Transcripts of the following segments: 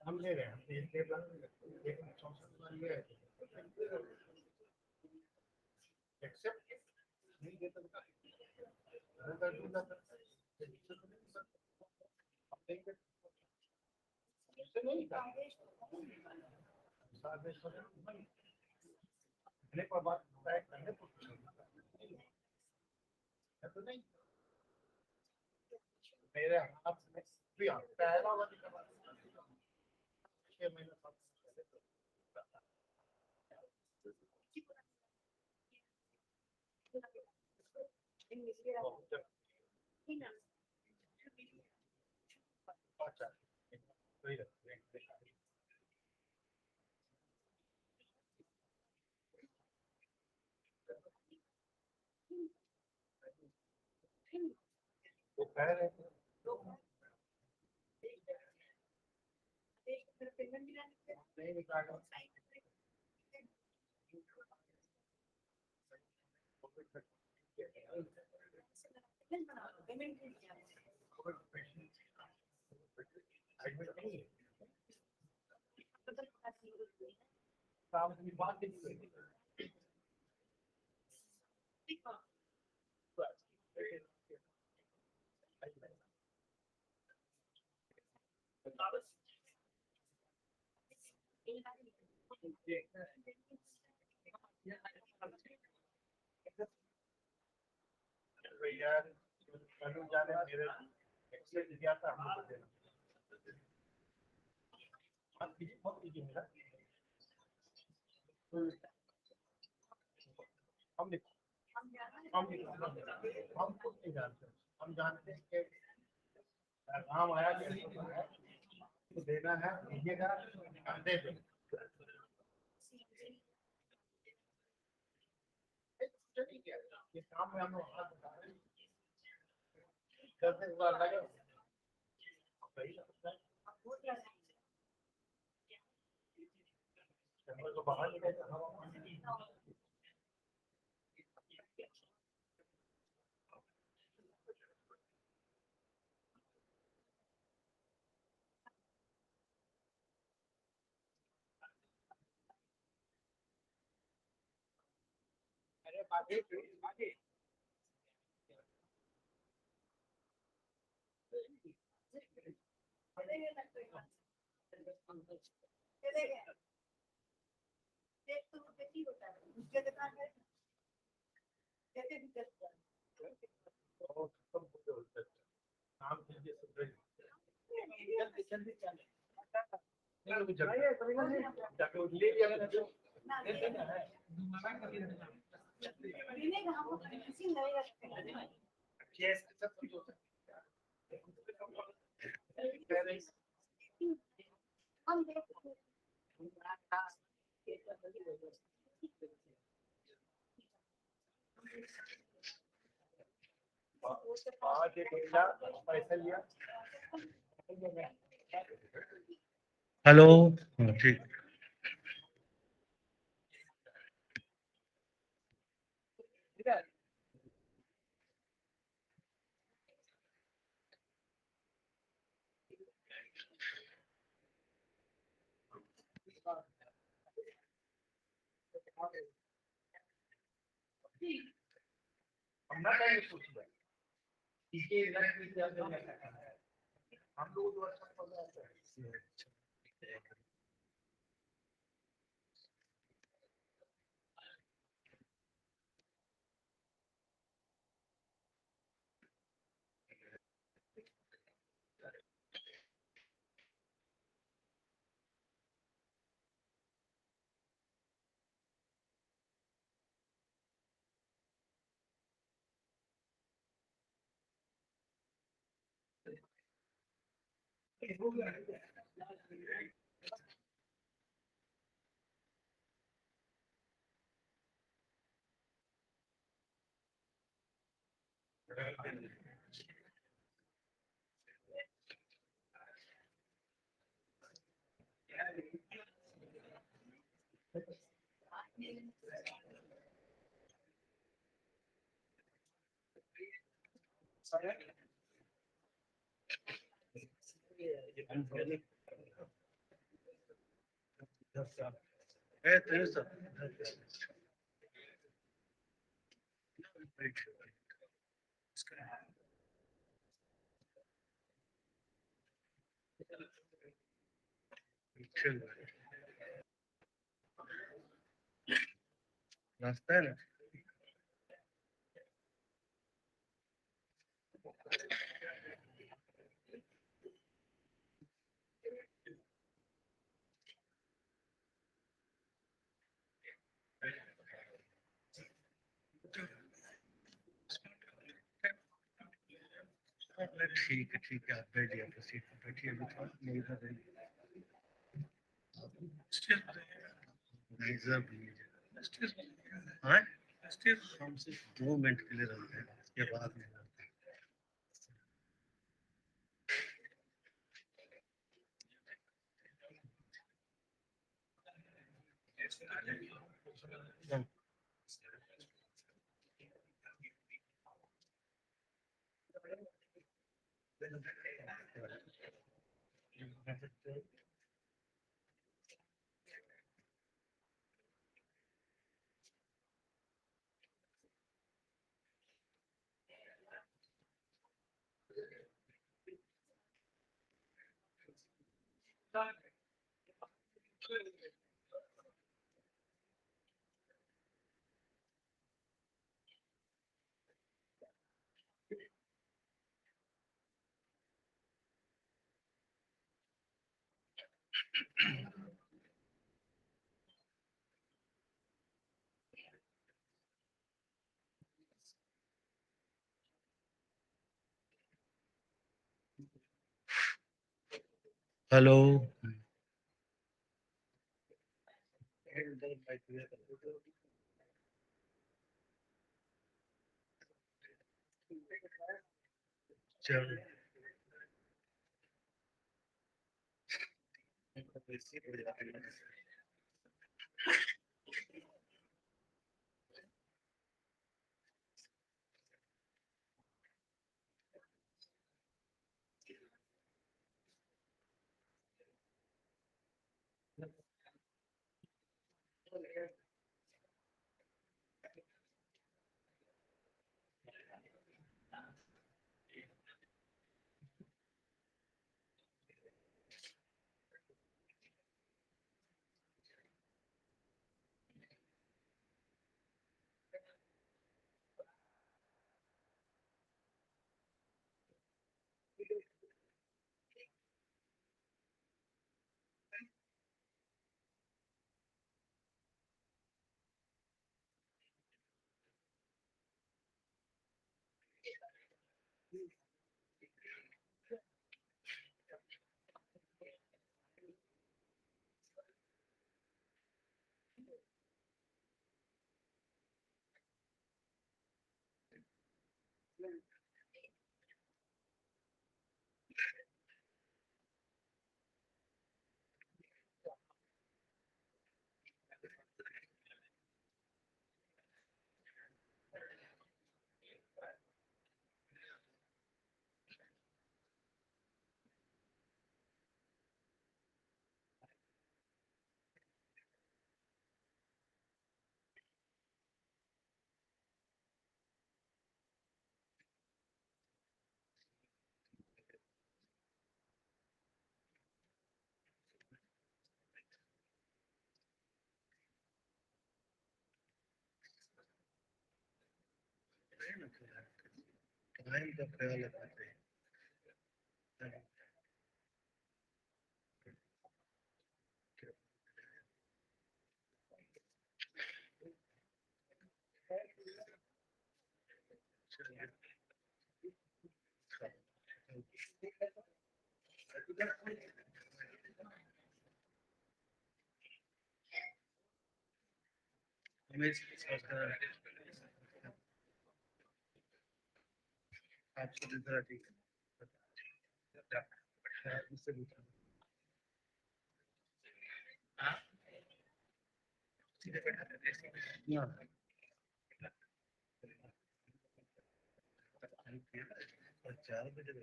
हम ले रहे हैं लेकिन संसद ये एक्सेप्ट नहीं देता नहीं पर बात करने तो नहीं मेरे हाथ में पहला वाली 6 महीने अच्छा वो कह रहे थे नहीं निकाला एडमिट नहीं है काम की बात नहीं हुई यार कल जाने मेरे एक्सीडेंट किया था हम लोग देना बहुत कीजिए मेरा हम हम खुद नहीं जानते हम जानते हैं कि काम आया तो देना है दीजिएगा दे दें ये काम में हम लोग हाथ बता रहे हैं 10 बार लगे सही लगता है तो बाहर निकल अरे बाकी काम कीजिए जल्दी जल्दी जाके ले लिया आज एक पैसा लिया हेलो ठीक हम ना कहीं सोच रहे हम लोग नाश्ता है ना। ठीक है आप बैठिए, आप सीट पर बैठिए, अभी थोड़ा नहीं कर रही नहीं सर हाँ हम सिर्फ 2 मिनट के लिए रहते हैं, उसके बाद नहीं रहते। हेलो चलो टाइम का ख्याल रखते हैं। आपसे दूसरा ठीक है इससे दूसरा सीधे बैठा देते हैं। 4 बजे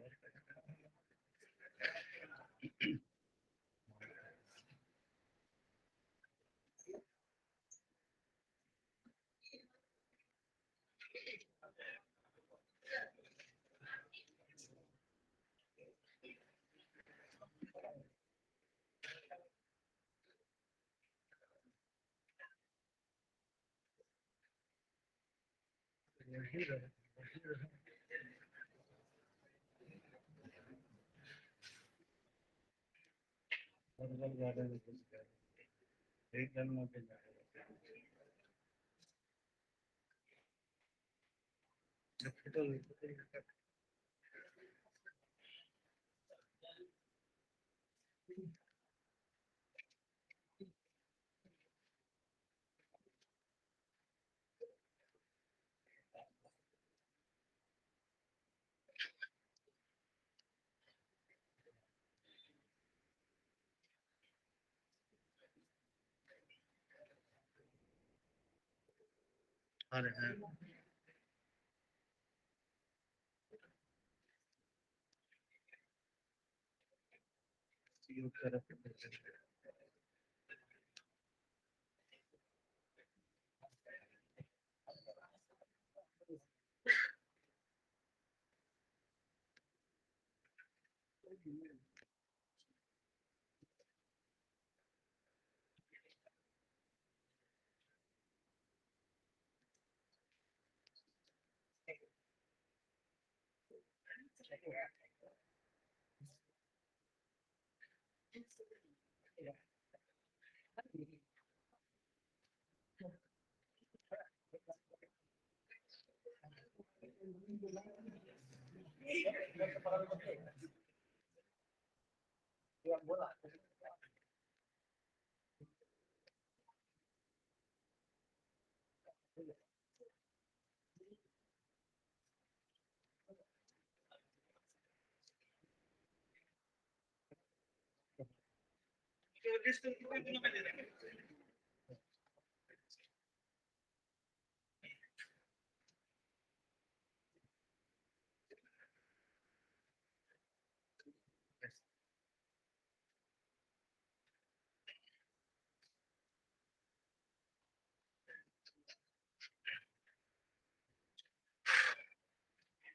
आ रहे हैं।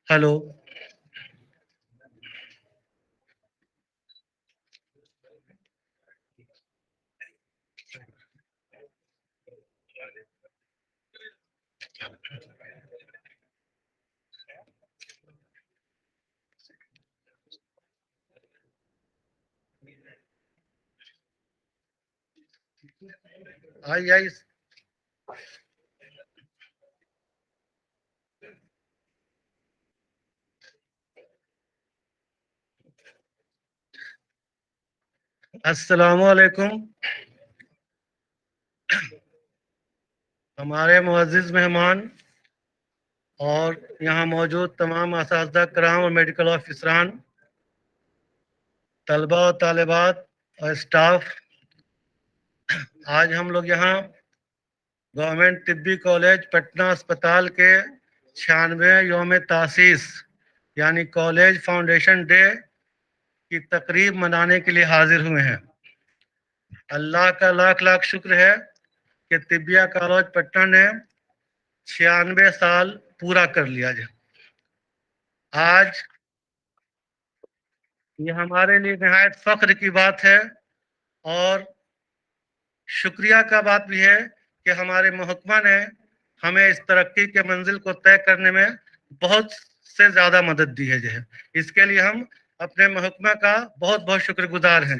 हेलो, आई आई। अस्सलामुअलैकुम। हमारे मुअज़्ज़िज़ मेहमान और यहाँ मौजूद तमाम असातिज़ा कराम और मेडिकल ऑफिसरान, तलबा और तालिबात और स्टाफ, आज हम लोग यहाँ गवर्नमेंट तिब्बी कॉलेज पटना अस्पताल के 96वें यौम तासीस यानी कॉलेज फाउंडेशन डे की तकरीब मनाने के लिए हाजिर हुए हैं। अल्लाह का लाख लाख शुक्र है कि तिब्बिया कॉलेज पटना ने 96 साल पूरा कर लिया है। आज ये हमारे लिए निहायत फख्र की बात है और शुक्रिया का बात भी है कि हमारे महकमा ने हमें इस तरक्की के मंजिल को तय करने में बहुत से ज़्यादा मदद दी है। जो है इसके लिए हम अपने महकमा का बहुत बहुत शुक्रगुजार हैं।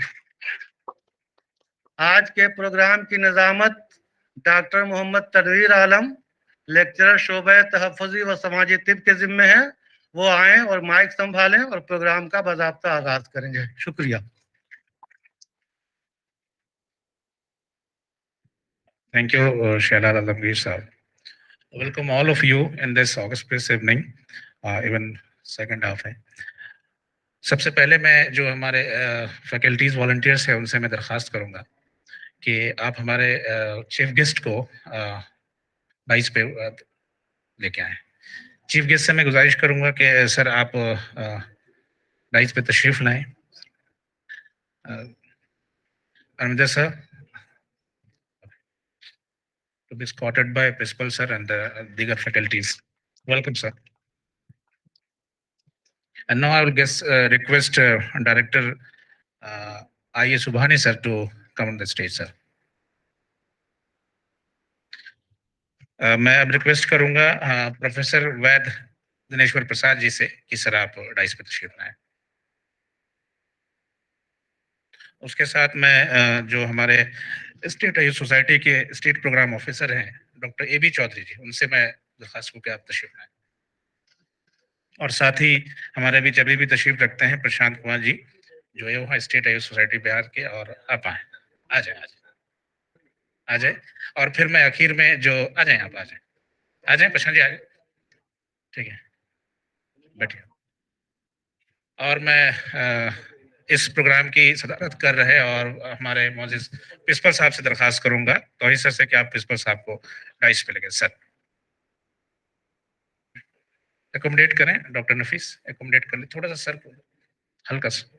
आज के प्रोग्राम की निज़ामत डॉक्टर मोहम्मद तनवीर आलम, लेक्चरर शोबे तहफ़्फ़ुज़ी व समाजी तिब के ज़िम्मे हैं। वो आएँ और माइक संभालें और प्रोग्राम का बाज़ाब्ता आगाज़ करेंगे। शुक्रिया। Thank you, Shailal Alamgir sir. Welcome all of you in this auspicious evening, even second half है। सबसे पहले मैं जो हमारे फैकल्टीज वॉलंटियर्स हैं उनसे मैं दरख्वास्त करूंगा कि आप हमारे चीफ गेस्ट को डाइस पे लेके आए। चीफ गेस्ट से मैं गुजारिश करूंगा कि सर आप डाइस पे तशरीफ लाएं। Arvinder sir to be escorted by principal sir and the other faculties. Welcome, sir. And now I will request Director I.A. Subhani sir to come on the stage, sir. मैं अब रिक्वेस्ट करूंगा professor वैद दिनेश्वर प्रसाद जी से कि sir आप dice पे तशरीफ लाएं। उसके साथ मैं जो हमारे स्टेट आयुष सोसाइटी के स्टेट प्रोग्राम ऑफिसर हैं डॉक्टर ए बी चौधरी जी, उनसे मैं दरखास्त को कि आप तशरीफ लाएं। और साथ ही हमारे बीच अभी भी तशरीफ रखते हैं प्रशांत कुमार जी, जो है वहाँ स्टेट आयुष सोसाइटी बिहार के, और आप आए, आ जाए आ जाए। और फिर मैं आखिर में जो आ जाए, आप आ जाए प्रशांत जी, आ जाए, ठीक है, बैठिए। और मैं इस प्रोग्राम की सदारत कर रहे और हमारे मौजूद प्रिंसिपल साहब से दरखास्त करूंगा तौहीद सर से कि आप प्रिंसिपल साहब को डाइस पे लगे। सर एकोमोडेट करें, डॉक्टर नफीस एकोमोडेट कर ले थोड़ा सा सर को, हल्का सा।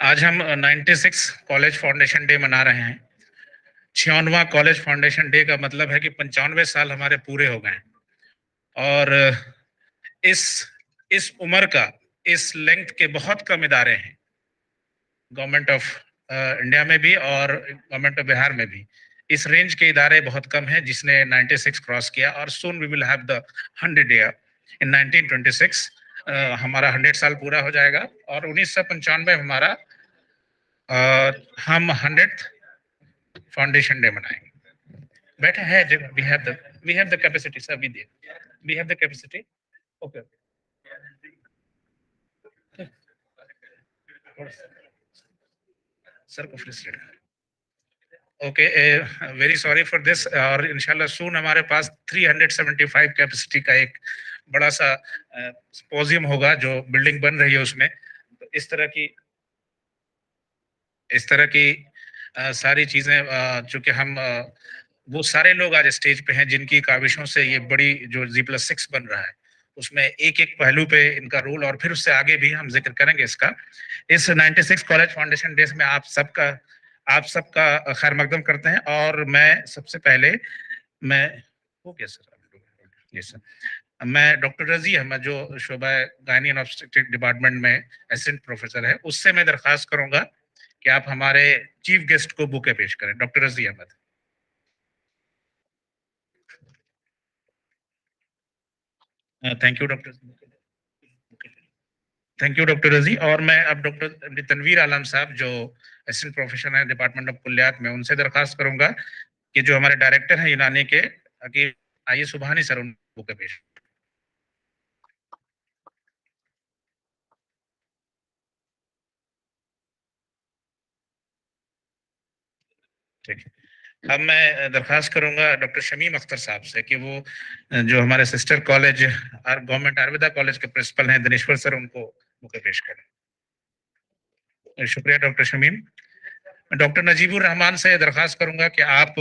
आज हम 96 कॉलेज फाउंडेशन डे मना रहे हैं। 96वां कॉलेज फाउंडेशन डे का मतलब है कि 95 साल हमारे पूरे हो गए। और इस उम्र का, इस लेंथ के बहुत कम इदारे हैं गवर्नमेंट ऑफ इंडिया में भी और गवर्नमेंट ऑफ बिहार में भी। इस रेंज के इदारे बहुत कम हैं जिसने 96 क्रॉस किया। और soon we will have the 100 year in 1926। हमारा 100 साल पूरा हो जाएगा और 1995 हमारा हम 100th फाउंडेशन डे मनाएंगे। बैठे हैं जगह, we have the capacity sir, we have the capacity. Okay sir को frustrate, okay, very sorry for this. और इंशाल्लाह सून हमारे पास 375 कैपेसिटी का एक बड़ा सा सिम्पोजियम होगा जो बिल्डिंग बन रही है उसमें। तो इस तरह की सारी चीजें, चूंकि हम वो सारे लोग आज स्टेज पे हैं जिनकी काविशों से ये बड़ी जो G+6 बन रहा है उसमें एक एक पहलू पे इनका रोल, और फिर उससे आगे भी हम जिक्र करेंगे इसका। इस 96 कॉलेज फाउंडेशन डे में आप सबका खैर मकदम करते हैं। और मैं सबसे पहले मैं ओके सर, यस सर, मैं डॉक्टर रजी अहमद जो शोबा गायनी एंड ऑब्स्टेट्रिक डिपार्टमेंट में असिस्टेंट प्रोफेसर है, उससे मैं दरखास्त करूंगा कि आप हमारे चीफ गेस्ट को बुके पेश करें। Doctor Razi Ahmad. Thank you doctor, thank you doctor Razi. और मैं अब डॉक्टर तनवीर आलम साहब जो असिस्टेंट प्रोफेसर है डिपार्टमेंट ऑफ कुल्लियात में, उनसे दरखास्त करूंगा कि जो हमारे डायरेक्टर हैं यूनानी के, कि आइए सुबहानी सर उन बुके पेश। ठीक है, अब मैं दरखास्त करूंगा डॉक्टर शमीम अख्तर साहब से कि वो जो हमारे sister college government Ayurveda college के प्रिंसिपल हैं दिनेश्वर सर, उनको बुके पेश करें। शुक्रिया डॉक्टर शमीम। डॉक्टर नजीबुर रहमान से दरखास्त करूंगा कि आप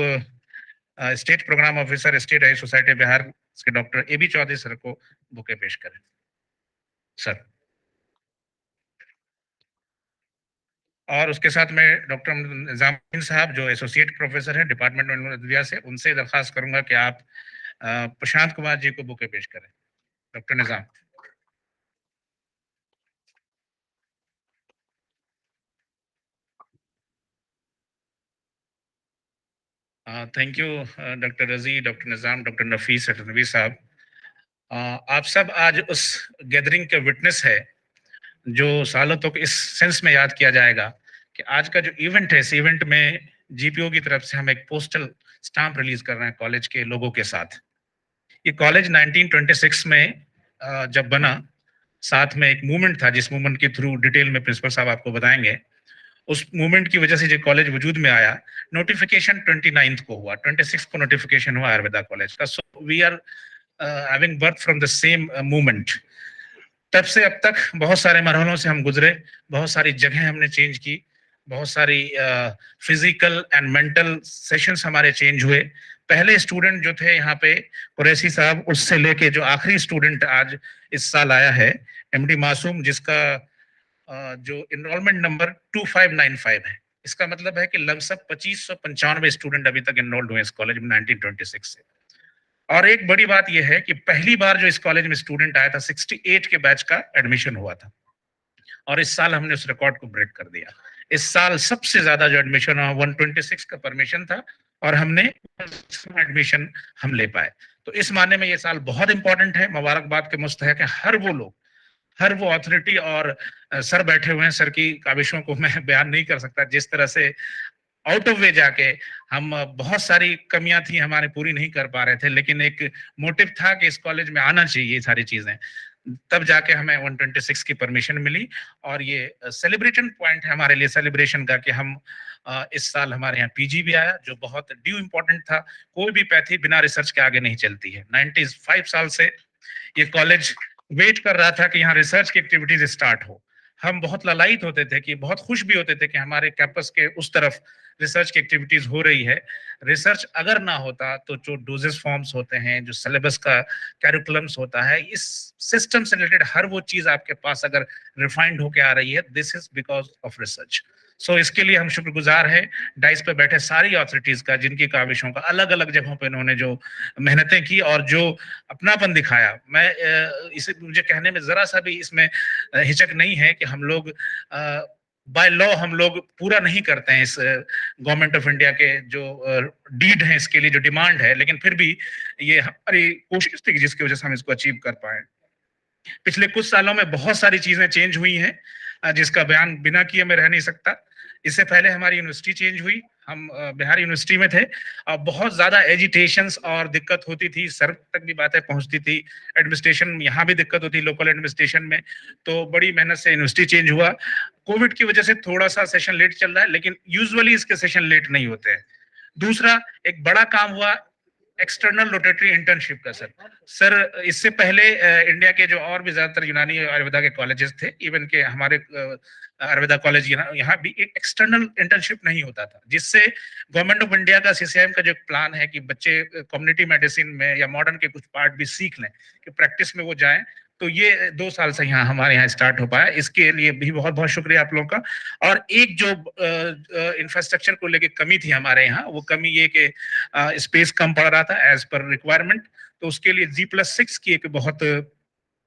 state programme officer state AYUSH society Bihar के doctor A B Chaudhary sir को बुके पेश करें। सर, और उसके साथ मैं डॉक्टर निजामुद्दीन साहब जो एसोसिएट प्रोफेसर हैं डिपार्टमेंट ऑफ से, उनसे दरखास्त करूंगा कि आप प्रशांत कुमार जी को बुके पेश करें। Doctor Nizam. Thank you doctor रजी, डॉक्टर निजाम, डॉक्टर नफीस, डॉक्टर नबी साहब। आप सब आज उस गैदरिंग के विटनेस है जो सालों तक इस सेंस में याद किया जाएगा कि आज का जो इवेंट है, इस इवेंट में जीपीओ की तरफ से हम एक पोस्टल स्टाम्प रिलीज कर रहे हैं कॉलेज के लोगों के साथ। ये कॉलेज 1926 में जब बना, साथ में एक मूवमेंट था जिस मूवमेंट के थ्रू डिटेल में प्रिंसिपल साहब आपको बताएंगे। उस मूवमेंट की वजह से जो कॉलेज वजूद में आया, नोटिफिकेशन 29 को हुआ, 26 को नोटिफिकेशन हुआ आयुर्वेदा कॉलेज का। So we are having birth from the same movement. तब से अब तक बहुत सारे मरहलों से हम गुजरे, बहुत सारी जगह हमने चेंज की, बहुत सारी फिजिकल एंड मेंटल सेशंस हमारे चेंज हुए। पहले स्टूडेंट जो थे यहाँ पे कुरैशी साहब, उससे लेके जो आखिरी स्टूडेंट आज इस साल आया है एमडी मासूम, जिसका जो इनरोलमेंट नंबर 2595 है। इसका मतलब है कि लगभग 2595 स्टूडेंट अभी तक इनरोल्ड हुए इस कॉलेज में 1926 से। और एक बड़ी बात यह है कि पहली बार जो इस कॉलेज में स्टूडेंट आया था 68 के बैच का एडमिशन हुआ था, और इस साल हमने उस रिकॉर्ड को ब्रेक कर दिया। इस साल सबसे ज्यादा जो एडमिशन हुआ 126 का परमिशन था, और हमने एडमिशन हम ले पाए। तो इस मायने में ये साल बहुत इंपॉर्टेंट है, मुबारकबाद के मुस्तहक है हर वो लोग, हर वो अथॉरिटी और सर बैठे हुए हैं। सर की काविशों को मैं बयान नहीं कर सकता, जिस तरह से आउट ऑफ वे जाके हम बहुत सारी कमियां थी हमारे पूरी नहीं कर पा रहे थे, लेकिन एक मोटिव था कि इस कॉलेज में आना चाहिए ये सारी चीजें, तब जाके हमें 126 की परमिशन मिली। और ये सेलिब्रेशन पॉइंट है हमारे लिए सेलिब्रेशन का कि हम इस साल हमारे यहाँ पीजी भी आया, जो बहुत ड्यू इम्पोर्टेंट था। कोई भी पैथी बिना रिसर्च के आगे नहीं चलती है। 95 साल से ये कॉलेज वेट कर रहा था कि यहाँ रिसर्च की एक्टिविटीज स्टार्ट हो। हम बहुत ललायित होते थे, कि बहुत खुश भी होते थे कि हमारे कैंपस के उस तरफ रिसर्च की एक्टिविटीज हो रही है। रिसर्च अगर ना होता तो जो डोजेस फॉर्म्स होते हैं, जो सिलेबस का कैरिकुलम्स होता है, इस सिस्टम से रिलेटेड हर वो चीज आपके पास अगर रिफाइंड होके आ रही है, this is because of research. So इसके लिए हम शुक्रगुजार हैं डाइस पे बैठे सारी अथॉरिटीज का, जिनकी काविशों का अलग अलग जगहों पे इन्होंने जो मेहनतें की और जो अपनापन दिखाया। मैं इसे मुझे कहने में जरा सा भी इसमें हिचक नहीं है कि हम लोग बाय लॉ हम लोग पूरा नहीं करते हैं इस गवर्नमेंट ऑफ इंडिया के जो डीड है, इसके लिए जो डिमांड है, लेकिन फिर भी ये हमारी कोशिश थी जिसकी वजह से हम इसको अचीव कर पाए। पिछले कुछ सालों में बहुत सारी चीजें चेंज हुई हैं, जिसका बयान बिना किए मैं रह नहीं सकता। इससे पहले हमारी यूनिवर्सिटी चेंज हुई, हम बिहार यूनिवर्सिटी में थे। बहुत ज्यादा एजिटेशंस और दिक्कत होती थी, सर तक भी बातें पहुंचती थी, एडमिनिस्ट्रेशन यहाँ भी दिक्कत होती, लोकल एडमिनिस्ट्रेशन में। तो बड़ी मेहनत से यूनिवर्सिटी चेंज हुआ। कोविड की वजह से थोड़ा सा सेशन लेट चल रहा है, लेकिन यूजुअली इसके सेशन लेट नहीं होते हैं। दूसरा एक बड़ा काम हुआ एक्सटर्नल रोटेटरी इंटर्नशिप का। सर इससे पहले इंडिया के जो और भी ज्यादातर यूनानी आयुर्वेदा के कॉलेजेस थे, इवन के हमारे आयुर्वेदा कॉलेज यहाँ भी एक एक्सटर्नल इंटर्नशिप नहीं होता था, जिससे गवर्नमेंट ऑफ इंडिया का सीसीआईएम का जो प्लान है कि बच्चे कम्युनिटी मेडिसिन में या मॉडर्न के कुछ पार्ट भी सीख लें, कि प्रैक्टिस में वो जाएं। तो ये 2 साल से यहाँ हमारे यहाँ स्टार्ट हो पाया, इसके लिए भी बहुत बहुत शुक्रिया आप लोगों का। और एक जो इंफ्रास्ट्रक्चर को लेके कमी थी हमारे यहाँ, वो कमी ये कि स्पेस कम पड़ रहा था एज पर रिक्वायरमेंट। तो उसके लिए G+6 की एक बहुत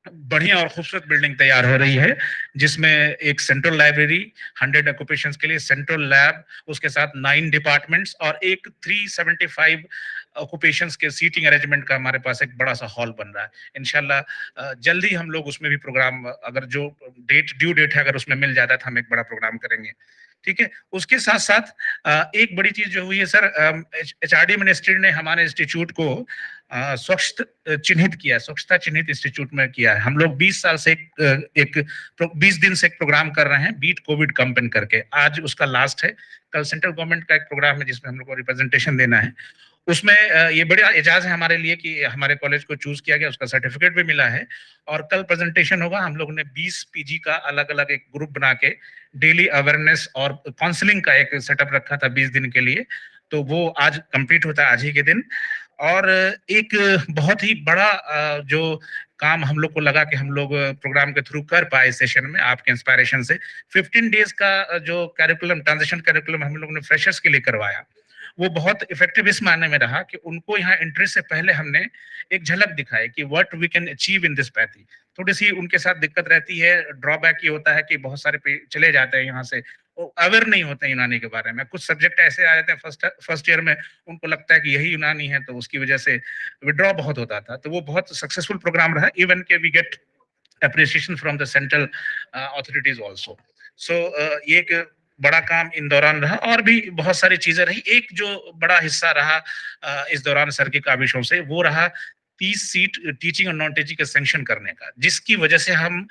बढ़िया और खूबसूरत बिल्डिंग तैयार हो रही है, जिसमें एक सेंट्रल लाइब्रेरी, 100 ऑक्यूपेशंस के लिए सेंट्रल लैब, उसके साथ 9 डिपार्टमेंट्स और एक 375 ऑक्यूपेशंस के सीटिंग अरेंजमेंट का हमारे पास एक बड़ा सा हॉल बन रहा है। इंशाल्लाह जल्दी हम लोग उसमें भी प्रोग्राम, अगर जो ड्यू डेट है अगर उसमें मिल जाता है तो हम एक बड़ा प्रोग्राम करेंगे। ठीक है। उसके साथ साथ एक बड़ी चीज जो हुई है सर, HRD मिनिस्ट्री ने हमारे इंस्टीट्यूट को स्वच्छ चिन्हित किया, स्वच्छता चिन्हित इंस्टीट्यूट में किया है। हम लोग 20 साल से एक 20 दिन से एक प्रोग्राम कर रहे हैं, बीट कोविड कैंपेन करके। आज उसका लास्ट है। कल सेंट्रल गवर्नमेंट का एक प्रोग्राम है जिसमें हम लोग को रिप्रेजेंटेशन देना है। उसमें ये बड़ा एजाज है हमारे लिए कि हमारे कॉलेज को चूज किया गया, उसका सर्टिफिकेट भी मिला है। और कल प्रेजेंटेशन होगा। हम लोग ने 20 पीजी का अलग अलग एक ग्रुप बना के डेली अवेयरनेस और काउंसलिंग का एक सेटअप रखा था 20 दिन के लिए। तो वो आज कंप्लीट होता है, आज ही के दिन। और एक बहुत ही बड़ा जो काम हम लोग को लगा कि हम लोग प्रोग्राम के थ्रू कर पाए सेशन में, आपके इंस्पायरेशन से 15 डेज का जो कैरिकुलम, ट्रांजिशन कैरिकुलम हम लोग ने फ्रेशर्स के लिए करवाया, वो बहुत इफेक्टिव इस मायने में रहा कि उनको यहाँ एंट्री से पहले हमने एक झलक दिखाई कि what we can achieve in this pathy. थोड़ी सी उनके साथ दिक्कत रहती है, ड्रॉबैक ये होता है कि बहुत सारे चले जाते हैं यहाँ से, अवेयर नहीं होते हैं यूनानी के बारे में। कुछ सब्जेक्ट ऐसे आ जाते हैं फर्स्ट ईयर में, उनको लगता है कि यही यूनानी है, तो उसकी वजह से विड्रॉ बहुत होता था। तो वो बहुत सक्सेसफुल प्रोग्राम रहा, इवन के we get appreciation from the central authorities also. So ये एक बड़ा काम इन दौरान रहा। और भी बहुत सारी चीजें रही। एक जो बड़ा हिस्सा रहा इस दौरान सर की काविशों से, वो रहा 30 सीट टीचिंग और नॉन टीचिंग के सैंक्शन करने का, जिसकी वजह से हम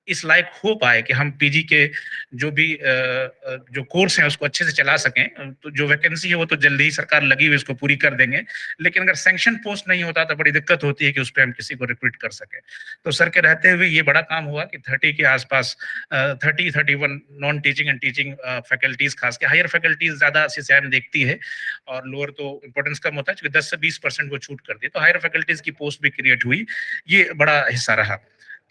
इस लायक हो पाए कि हम पीजी के जो भी जो कोर्स हैं उसको अच्छे से चला सकें। तो जो वैकेंसी है वो तो जल्दी ही सरकार लगी हुई इसको पूरी कर देंगे, लेकिन अगर सैंक्शन पोस्ट नहीं होता तो बड़ी दिक्कत होती है कि उस पर हम किसी को रिक्रूट कर सके। तो सर के रहते हुए ये बड़ा काम हुआ कि 30 के आसपास 31 non teaching and teaching faculties, खास के हायर फैकल्टीज ज्यादा सीसीआईएम देखती है और लोअर तो इंपॉर्टेंस कम होता है, क्योंकि 10 से 20% वो छूट कर दी, तो हायर फैकल्टीज की पोस्ट भी क्रिएट हुई। ये बड़ा हिस्सा रहा।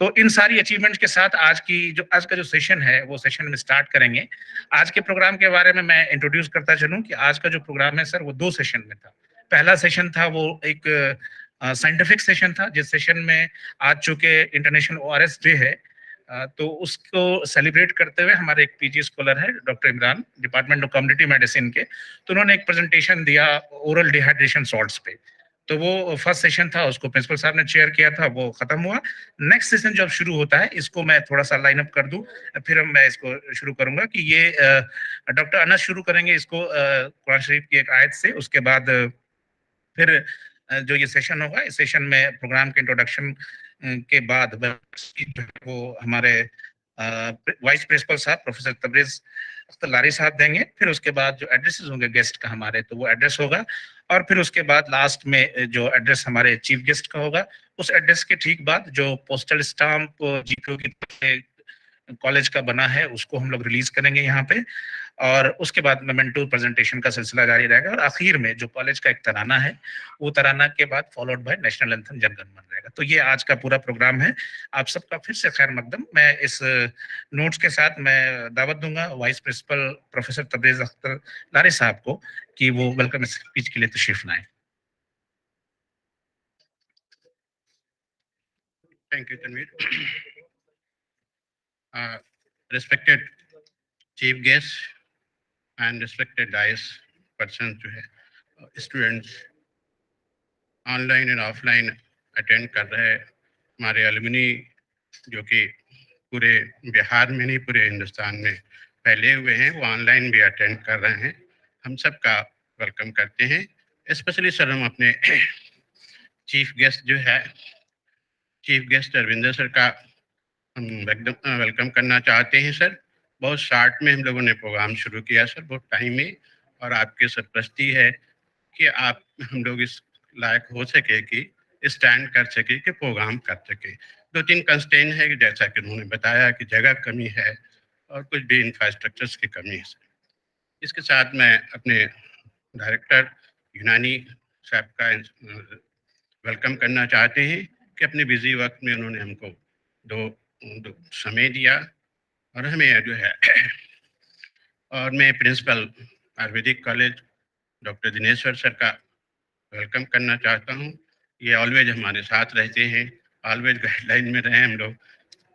तो इन सारी अचीवमेंट्स के साथ आज का जो सेशन है वो सेशन में स्टार्ट करेंगे। आज के प्रोग्राम के बारे में मैं इंट्रोड्यूस करता चलूं कि आज का जो प्रोग्राम है सर वो 2 सेशन में था। पहला सेशन था वो एक साइंटिफिक सेशन था, जिस सेशन में आज चूंकि इंटरनेशनल ओआरएस डे है तो उसको सेलिब्रेट करते हुए हमारे एक पीजी स्कॉलर है doctor Imran, department of community medicine के, तो उन्होंने एक प्रेजेंटेशन दिया ओरल डिहाइड्रेशन सॉल्ट्स पे। तो वो फर्स्ट सेशन था, उसको प्रिंसिपल साहब ने चेयर किया था, वो खत्म हुआ। नेक्स्ट सेशन जब शुरू होता है, इसको मैं थोड़ा सा लाइन अप कर दूं, फिर मैं इसको शुरू करूंगा कि ये डॉक्टर अनस शुरू करेंगे इसको कुरान शरीफ की एक आयत से। उसके बाद फिर जो ये सेशन होगा, इस सेशन में प्रोग्राम के इंट्रोडक्शन के बाद वो हमारे वाइस प्रिंसिपल साहब प्रोफेसर तबरेज अख्तर लारी साहब देंगे। फिर उसके बाद जो एड्रेसेस होंगे गेस्ट का हमारे, तो वो एड्रेस होगा। और फिर उसके बाद लास्ट में जो एड्रेस हमारे चीफ गेस्ट का होगा, उस एड्रेस के ठीक बाद जो पोस्टल स्टाम्प जीपीओ की कॉलेज का बना है उसको हम लोग रिलीज करेंगे यहाँ पे। और उसके बाद मोमेंटो प्रेजेंटेशन का सिलसिला जारी रहेगा। और आखिर में जो कॉलेज का एक तराना है, वो तराना के बाद followed by national anthem Jana Gana मन रहेगा। तो ये आज का पूरा प्रोग्राम है। आप सबका फिर से खैर मकदम। मैं इस नोट्स के साथ मैं दावत दूंगा vice principal professor Tabrez Akhtar Lari साहब को कि वो वेलकम स्पीच के लिए तशरीफ लाएं। Thank you, Tanvir. Respected chief guests and respected dais persons जो है, students online and offline attend कर रहे हैं, हमारे अलुमनी जो कि पूरे बिहार में नहीं पूरे हिंदुस्तान में फैले हुए हैं, वो ऑनलाइन भी अटेंड कर रहे हैं। हम सब का वेलकम करते हैं। स्पेशली सर हम अपने चीफ गेस्ट जो है, चीफ गेस्ट अरविंदर सर का हम एकदम वेलकम करना चाहते हैं। सर बहुत शार्ट में हम लोगों ने प्रोग्राम शुरू किया सर, बहुत टाइम में, और आपकी सरपरस्ती है कि आप हम लोग इस लायक हो सके कि स्टैंड कर सके कि प्रोग्राम कर सके। 2-3 कंस्ट्रेंट है कि जैसा कि उन्होंने बताया कि जगह कमी है और कुछ भी इंफ्रास्ट्रक्चर्स की कमी है सर। इसके साथ मैं अपने डायरेक्टर यूनानी साहब का वेलकम करना चाहते हैं कि अपने बिजी वक्त में उन्होंने हमको दो समय दिया और हमें जो है और मैं principal Ayurvedic college doctor Dineshwar sir का वेलकम करना चाहता हूँ। ये ऑलवेज हमारे साथ रहते हैं, ऑलवेज गाइडलाइन में रहे, हम लोग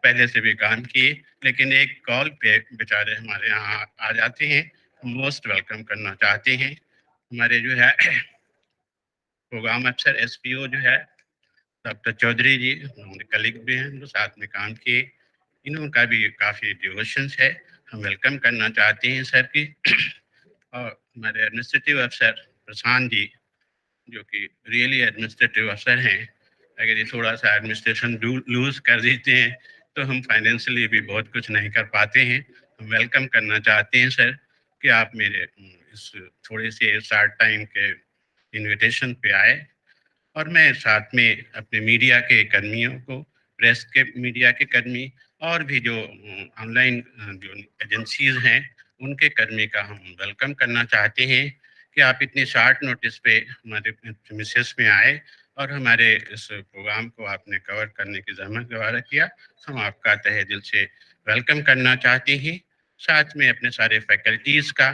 पहले से भी काम किए, लेकिन एक कॉल पे बेचारे हमारे यहाँ आ जाते हैं। मोस्ट वेलकम करना चाहते हैं हमारे जो है प्रोग्राम अफसर एसपीओ जो है डॉक्टर चौधरी जी, हमारे कलीग भी हैं, जो साथ में काम किए, इनका भी काफ़ी डिवोशंस है। हम वेलकम करना चाहते हैं सर की। और हमारे एडमिनिस्ट्रेटिव अफसर प्रशांत जी, जो कि रियली एडमिनिस्ट्रेटिव अफसर हैं, अगर ये थोड़ा सा एडमिनिस्ट्रेशन लूज कर देते हैं तो हम फाइनेंशियली भी बहुत कुछ नहीं कर पाते हैं। हम वेलकम करना चाहते हैं सर कि आप मेरे इस थोड़े से शार्ट टाइम के इनविटेशन पे आए। और मैं साथ में अपने मीडिया के कर्मियों को, प्रेस के मीडिया के कर्मी और भी जो ऑनलाइन जो एजेंसीज हैं उनके कर्मी का हम वेलकम करना चाहते हैं कि आप इतने शार्ट नोटिस पे हमारे मिसेस में आए और हमारे इस प्रोग्राम को आपने कवर करने की जहमत गवारा किया। हम आपका तहे दिल से वेलकम करना चाहते हैं। साथ में अपने सारे फैकल्टीज़ का,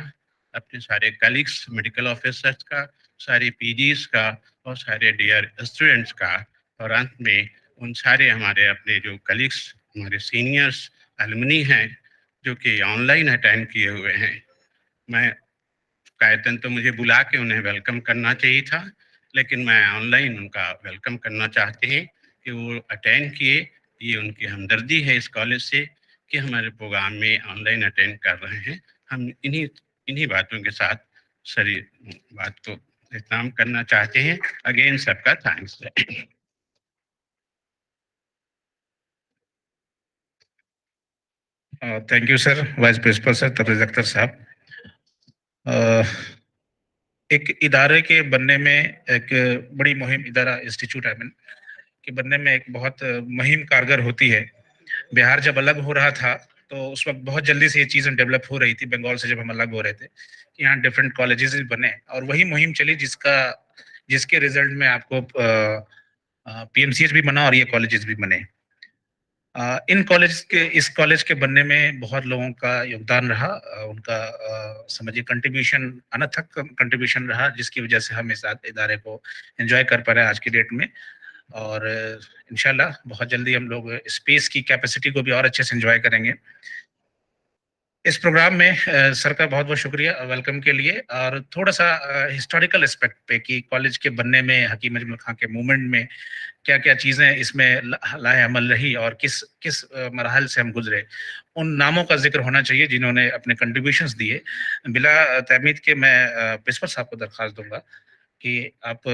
अपने सारे कलीग्स, मेडिकल ऑफिसर्स का, सारे पीजीज का और सारे डियर स्टूडेंट्स का, और अंत में उन सारे हमारे अपने जो कलीग्स, हमारे सीनियर्स अलुमनी हैं जो कि ऑनलाइन अटेंड किए हुए हैं। मैं कायतन तो मुझे बुला के उन्हें वेलकम करना चाहिए था, लेकिन मैं ऑनलाइन उनका वेलकम करना चाहते हैं कि वो अटेंड किए। ये उनकी हमदर्दी है इस कॉलेज से कि हमारे प्रोग्राम में ऑनलाइन अटेंड कर रहे हैं। हम इन्हीं बातों के साथ सारी बात को इत्माम करना चाहते हैं। अगेन सबका thanks. Thank you sir, vice principal sir Tabrez Akhtar साहब। एक इदारे के बनने में, एक बड़ी मुहिम इदारा इंस्टीट्यूट आई मीन के बनने में एक बहुत मुहिम कारगर होती है। बिहार जब अलग हो रहा था तो उस वक्त बहुत जल्दी से ये चीज़ें डेवलप हो रही थी। बंगाल से जब हम अलग हो रहे थे कि यहाँ डिफरेंट कॉलेजेस भी बने और वही मुहिम चली जिसके रिजल्ट में आपको पीएमसीएच भी बना और ये कॉलेजेस भी बने। इन कॉलेज के इस कॉलेज के बनने में बहुत लोगों का योगदान रहा, उनका समझिए कंट्रीब्यूशन, अनथक कंट्रीब्यूशन रहा, जिसकी वजह से हम इस इदारे को एंजॉय कर पा रहे हैं आज की डेट में। और इंशाल्लाह बहुत जल्दी हम लोग स्पेस की कैपेसिटी को भी और अच्छे से एंजॉय करेंगे। इस प्रोग्राम में सर का बहुत बहुत शुक्रिया वेलकम के लिए, और थोड़ा सा हिस्टोरिकल एस्पेक्ट पे कि कॉलेज के बनने में हकीम अजमल खां के मूवमेंट में क्या क्या चीजें इसमें लाए अमल रही और किस किस मरहल से हम गुजरे, उन नामों का जिक्र होना चाहिए जिन्होंने अपने कंट्रीब्यूशंस दिए। बिला तहमीद के मैं प्रिंसिपल साहब को दरख्वास्त दूंगा कि आप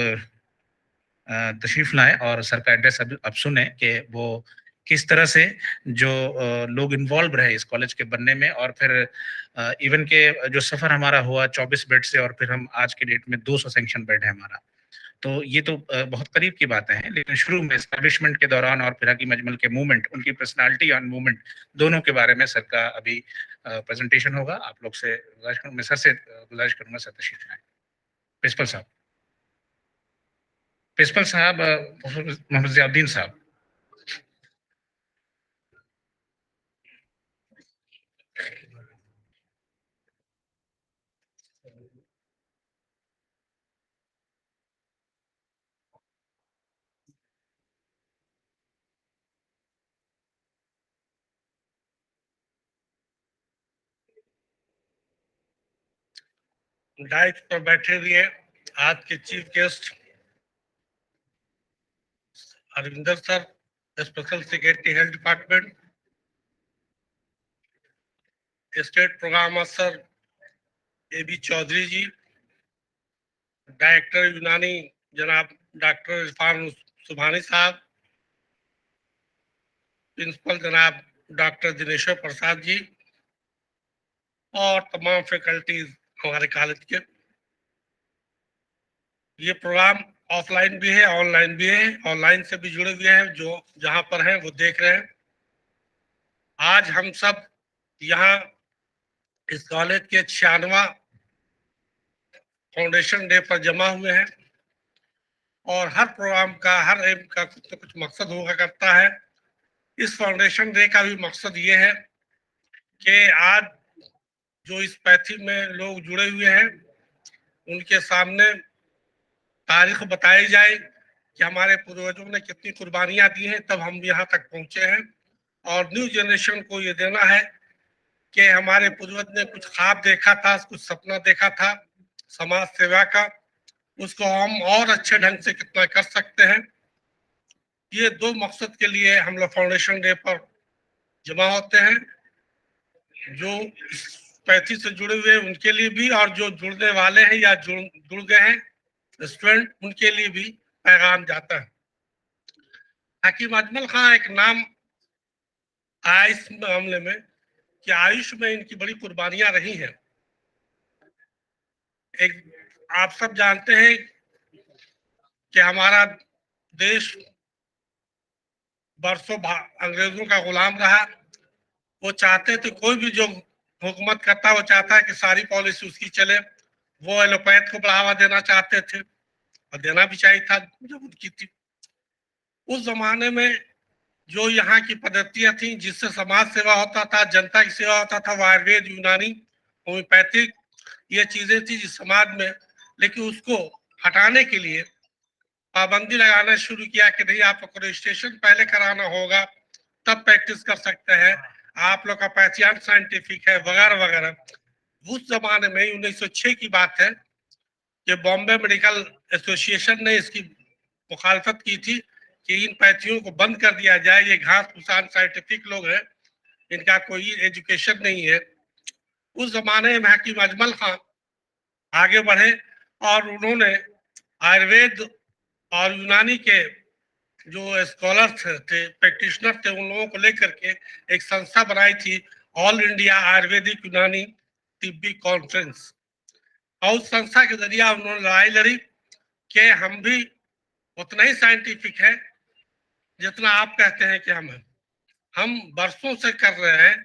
तशरीफ लाएं और सर का एड्रेस अब सुने कि वो किस तरह से जो लोग इन्वॉल्व रहे इस कॉलेज के बनने में, और फिर इवन के जो सफर हमारा हुआ 24 बेड से, और फिर हम आज के डेट में 200 सेंक्शन बेड है हमारा। तो ये तो बहुत करीब की बातें हैं, लेकिन शुरू में एस्टैब्लिशमेंट के दौरान और फिर हकीम अजमल के मूवमेंट, उनकी पर्सनालिटी और मूवमेंट दोनों के बारे में सर का अभी प्रेजेंटेशन होगा। आप लोग से गुजारिश करूंगा, सर से गुजारिश करूंगा सर तशरीफ लाएं। प्रिंसिपल साहब, प्रिंसिपल साहब मोहम्मद जियाउद्दीन साहब। डाइट पर बैठे हुए आज के chief guest Arvinder sir, special secretary health department, state programme officer AB Chaudhary ji, director Unani जनाब डॉक्टर इरफान सुभानी साहब, प्रिंसिपल जनाब डॉक्टर दिनेश्वर प्रसाद जी, और तमाम फैकल्टीज हमारे कॉलेज के। ये प्रोग्राम ऑफलाइन भी है, ऑनलाइन भी है। ऑनलाइन से भी जुड़े हुए हैं, जो जहां पर हैं वो देख रहे हैं। आज हम सब यहाँ इस कॉलेज के 96वां फाउंडेशन डे पर जमा हुए हैं, और हर प्रोग्राम का, हर एम का कुछ न कुछ मकसद हुआ करता है। इस फाउंडेशन डे का भी मकसद ये है कि आज जो इस पैथी में लोग जुड़े हुए हैं उनके सामने तारीख बताई जाए कि हमारे पूर्वजों ने कितनी कुर्बानियां दी हैं, तब हम यहाँ तक पहुंचे हैं। और न्यू जनरेशन को ये देना है कि हमारे पूर्वज ने कुछ ख्वाब देखा था, कुछ सपना देखा था समाज सेवा का, उसको हम और अच्छे ढंग से कितना कर सकते हैं। ये दो मकसद के लिए हम लोग फाउंडेशन डे पर जमा होते हैं। जो इस पैथी से जुड़े हुए हैं उनके लिए भी, और जो जुड़ने वाले हैं या जुड़ गए हैं स्टूडेंट, उनके लिए भी पैगाम जाता है। हकीम अजमल खां एक नाम आया इस मामले में कि आयुष में इनकी बड़ी कुर्बानियां रही हैं। एक आप सब जानते हैं कि हमारा देश बरसों अंग्रेजों का गुलाम रहा। वो चाहते थे, कोई भी जो हुकूमत करता वो चाहता है कि सारी पॉलिसी उसकी चले। वो एलोपैथ को बढ़ावा देना चाहते थे, और देना भी चाहिए था जब उनकी थी। उस जमाने में जो यहाँ की पद्धतियां थी जिससे समाज सेवा होता था, जनता की सेवा होता था, वो आयुर्वेद, यूनानी, होम्योपैथिक, ये चीजें थी जिस समाज में। लेकिन उसको हटाने के लिए पाबंदी लगाना शुरू किया कि नहीं, आपको रजिस्ट्रेशन पहले कराना होगा, तब प्रैक्टिस कर सकते हैं, आप लोग का पहचान साइंटिफिक है, वगैरह वगैरह। उस जमाने में 1906 की बात है कि बॉम्बे मेडिकल एसोसिएशन ने इसकी मुखालफत की थी कि इन पैथियों को बंद कर दिया जाए। ये घास फूसान साइंटिफिक लोग हैं, इनका कोई एजुकेशन नहीं है। उस जमाने में हकीम अजमल खां आगे बढ़े और उन्होंने आयुर्वेद और यूनानी के जो स्कॉलर्स थे, प्रैक्टिशनर थे, उन लोगों को लेकर के एक संस्था बनाई थी, ऑल इंडिया आयुर्वेदिक यूनानी तिब्बी कॉन्फ्रेंस। और उस संस्था के जरिए उन्होंने लड़ाई लड़ी कि हम भी उतना ही साइंटिफिक है जितना आप कहते हैं कि हम हैं। हम बरसों से कर रहे हैं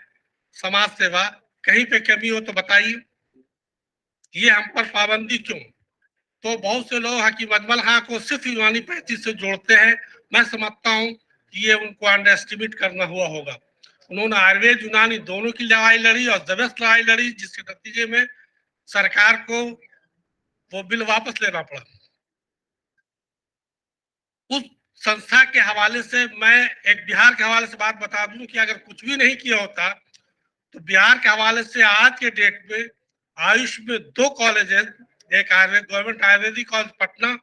समाज सेवा, कहीं पे कमी हो तो बताइए, ये हम पर पाबंदी क्यों? तो बहुत से लोग हकीम अजमल खां को सिर्फ यूनानी पैथी से जोड़ते हैं। मैं समझता हूँ कि ये उनको अंडर एस्टिमेट करना हुआ होगा। उन्होंने आयुर्वेद यूनानी दोनों की लड़ाई लड़ी और जबरदस्त लड़ाई लड़ी, जिसके नतीजे में सरकार को वो बिल वापस लेना पड़ा। उस संस्था के हवाले से मैं एक बिहार के हवाले से बात बता दूं कि अगर कुछ भी नहीं किया होता तो बिहार के हवाले से आज के डेट में आयुष में 2 कॉलेजेस, एक गवर्नमेंट आयुर्वेदिक कॉलेज पटना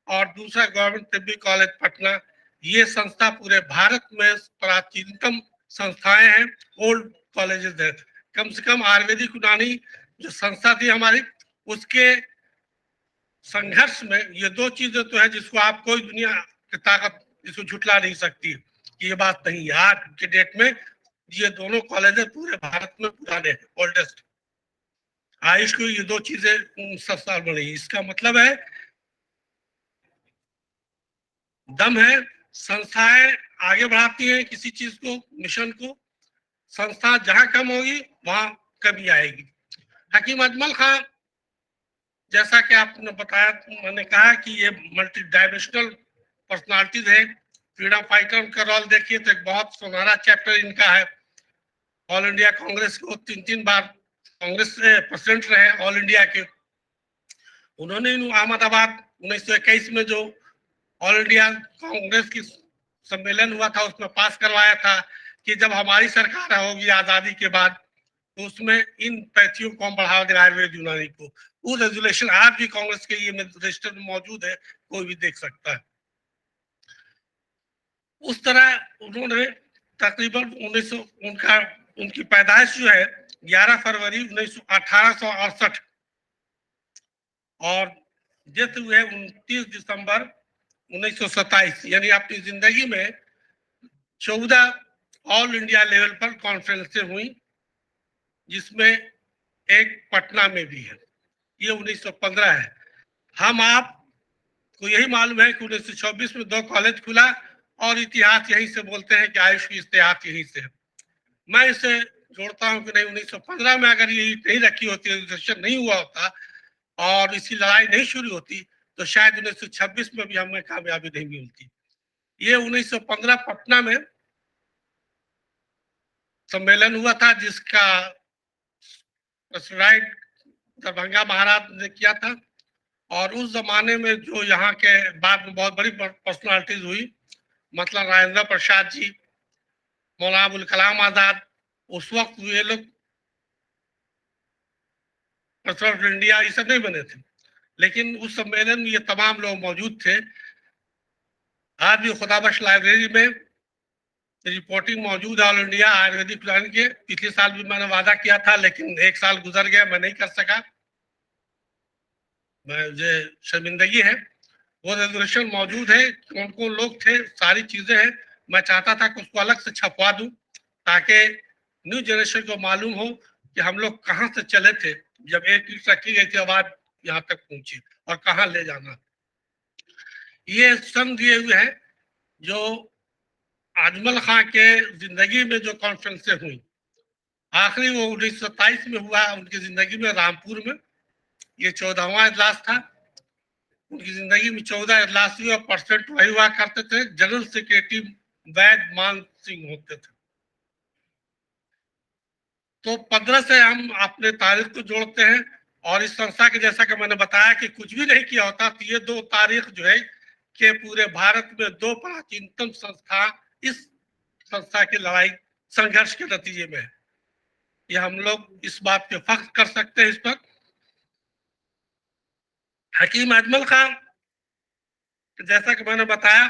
और दूसरा गवर्नमेंट तिब्बी कॉलेज पटना, ये संस्था पूरे भारत में प्राचीनतम संस्थाएं हैं, ओल्ड कॉलेजेस है। कम से कम आयुर्वेदिक यूनानी जो संस्था थी हमारी, उसके संघर्ष में ये 2 चीजें तो है जिसको आप कोई दुनिया की ताकत इसको झुटला नहीं सकती कि ये बात नहीं है। आज के डेट में ये दोनों कॉलेजेस पूरे भारत में पुराने हैं, ओल्डेस्ट। आयुष को ये 2 चीजें 7 साल बनी। इसका मतलब है दम है, संस्थाएं आगे बढ़ाती हैं किसी चीज को, मिशन को। संस्था जहां कम होगी वहां कमी आएगी। हकीम अजमल खां, जैसा कि आपने बताया, मैंने कहा कि ये मल्टी डायमेंशनल पर्सनालिटीज है, फ्रीडम फाइटर का रोल देखिए तो एक बहुत सुनहरा चैप्टर इनका है। ऑल इंडिया कांग्रेस को 3 बार कांग्रेस से प्रेसिडेंट रहे ऑल इंडिया के। उन्होंने अहमदाबाद 1921 में जो ऑल इंडिया कांग्रेस की सम्मेलन हुआ था उसमें पास करवाया था कि जब हमारी सरकार होगी आजादी के बाद तो उसमें इन पैथियों को हम बढ़ावा दें, आयुर्वेद यूनानी को। वो रेजोल्यूशन आज भी कांग्रेस के ये रजिस्टर में मौजूद है, कोई भी देख सकता है। उस तरह उन्होंने तकरीबन उनकी पैदाइश जो है 11 फरवरी 1868 और डेथ हुए 29 दिसंबर 1927, यानी अपनी जिंदगी में 14 ऑल इंडिया लेवल पर कॉन्फ्रेंसें हुई, जिसमें एक पटना में भी है। ये 1915 है। हम आपको यही मालूम है कि 1926 में 2 कॉलेज खुला और इतिहास यहीं से बोलते हैं कि आयुष की इतिहास यहीं से है। मैं इसे जोड़ता हूं कि नहीं, 1915 में अगर ये नहीं रखी होती, रजिस्ट्रेशन नहीं हुआ होता और इसी लड़ाई नहीं शुरू होती तो शायद 1926 में भी हमें कामयाबी नहीं मिलती। ये 1915 पटना में सम्मेलन हुआ था जिसका प्रेसिडेंट दरभंगा महाराज ने किया था। और उस जमाने में जो यहाँ के बाद में बहुत बड़ी पर्सनालिटीज हुई, मतलब राजेंद्र प्रसाद जी, मौलाना अबुल कलाम आजाद, उस वक्त ये लोग प्रेसिडेंट ऑफ इंडिया ये सब नहीं बने थे, लेकिन उस सम्मेलन में ये तमाम लोग मौजूद थे। आज भी खुदाबख्श लाइब्रेरी में रिपोर्टिंग मौजूद है ऑल इंडिया आयुर्वेदिक प्लान के। पिछले साल भी मैंने वादा किया था लेकिन 1 साल गुजर गया, मैं नहीं कर सका, मुझे शर्मिंदगी है। वो रेजोल्यूशन मौजूद है, कौन कौन लोग थे, सारी चीजें हैं। मैं चाहता था कि उसको अलग से छपवा दूं ताकि न्यू जनरेशन को मालूम हो कि हम लोग कहाँ से चले थे जब एक ईट रखी गई थी, आवाज यहाँ तक पहुंची और कहाँ ले जाना। ये सन दिए हुए हैं जो अजमल खां के जिंदगी में जो कॉन्फ्रेंसें हुई। आखिरी वो 1927 में हुआ उनकी जिंदगी में, रामपुर में। ये 14वां इजलास था। उनकी जिंदगी में 14 इजलास हुए और परसेंट वही हुआ करते थे। जनरल सेक्रेटरी वैद मान सिंह होते थे। तो 15 से हम अपने तारीख को जोड़ते हैं और इस संस्था के, जैसा कि मैंने बताया कि कुछ भी नहीं किया होता तो ये 2 तारीख जो है कि पूरे भारत में 2 प्राचीनतम संस्था इस संस्था की लड़ाई संघर्ष के नतीजे में है। ये हम लोग इस बात पे फख्र कर सकते हैं इस पर। हकीम अजमल खां, जैसा कि मैंने बताया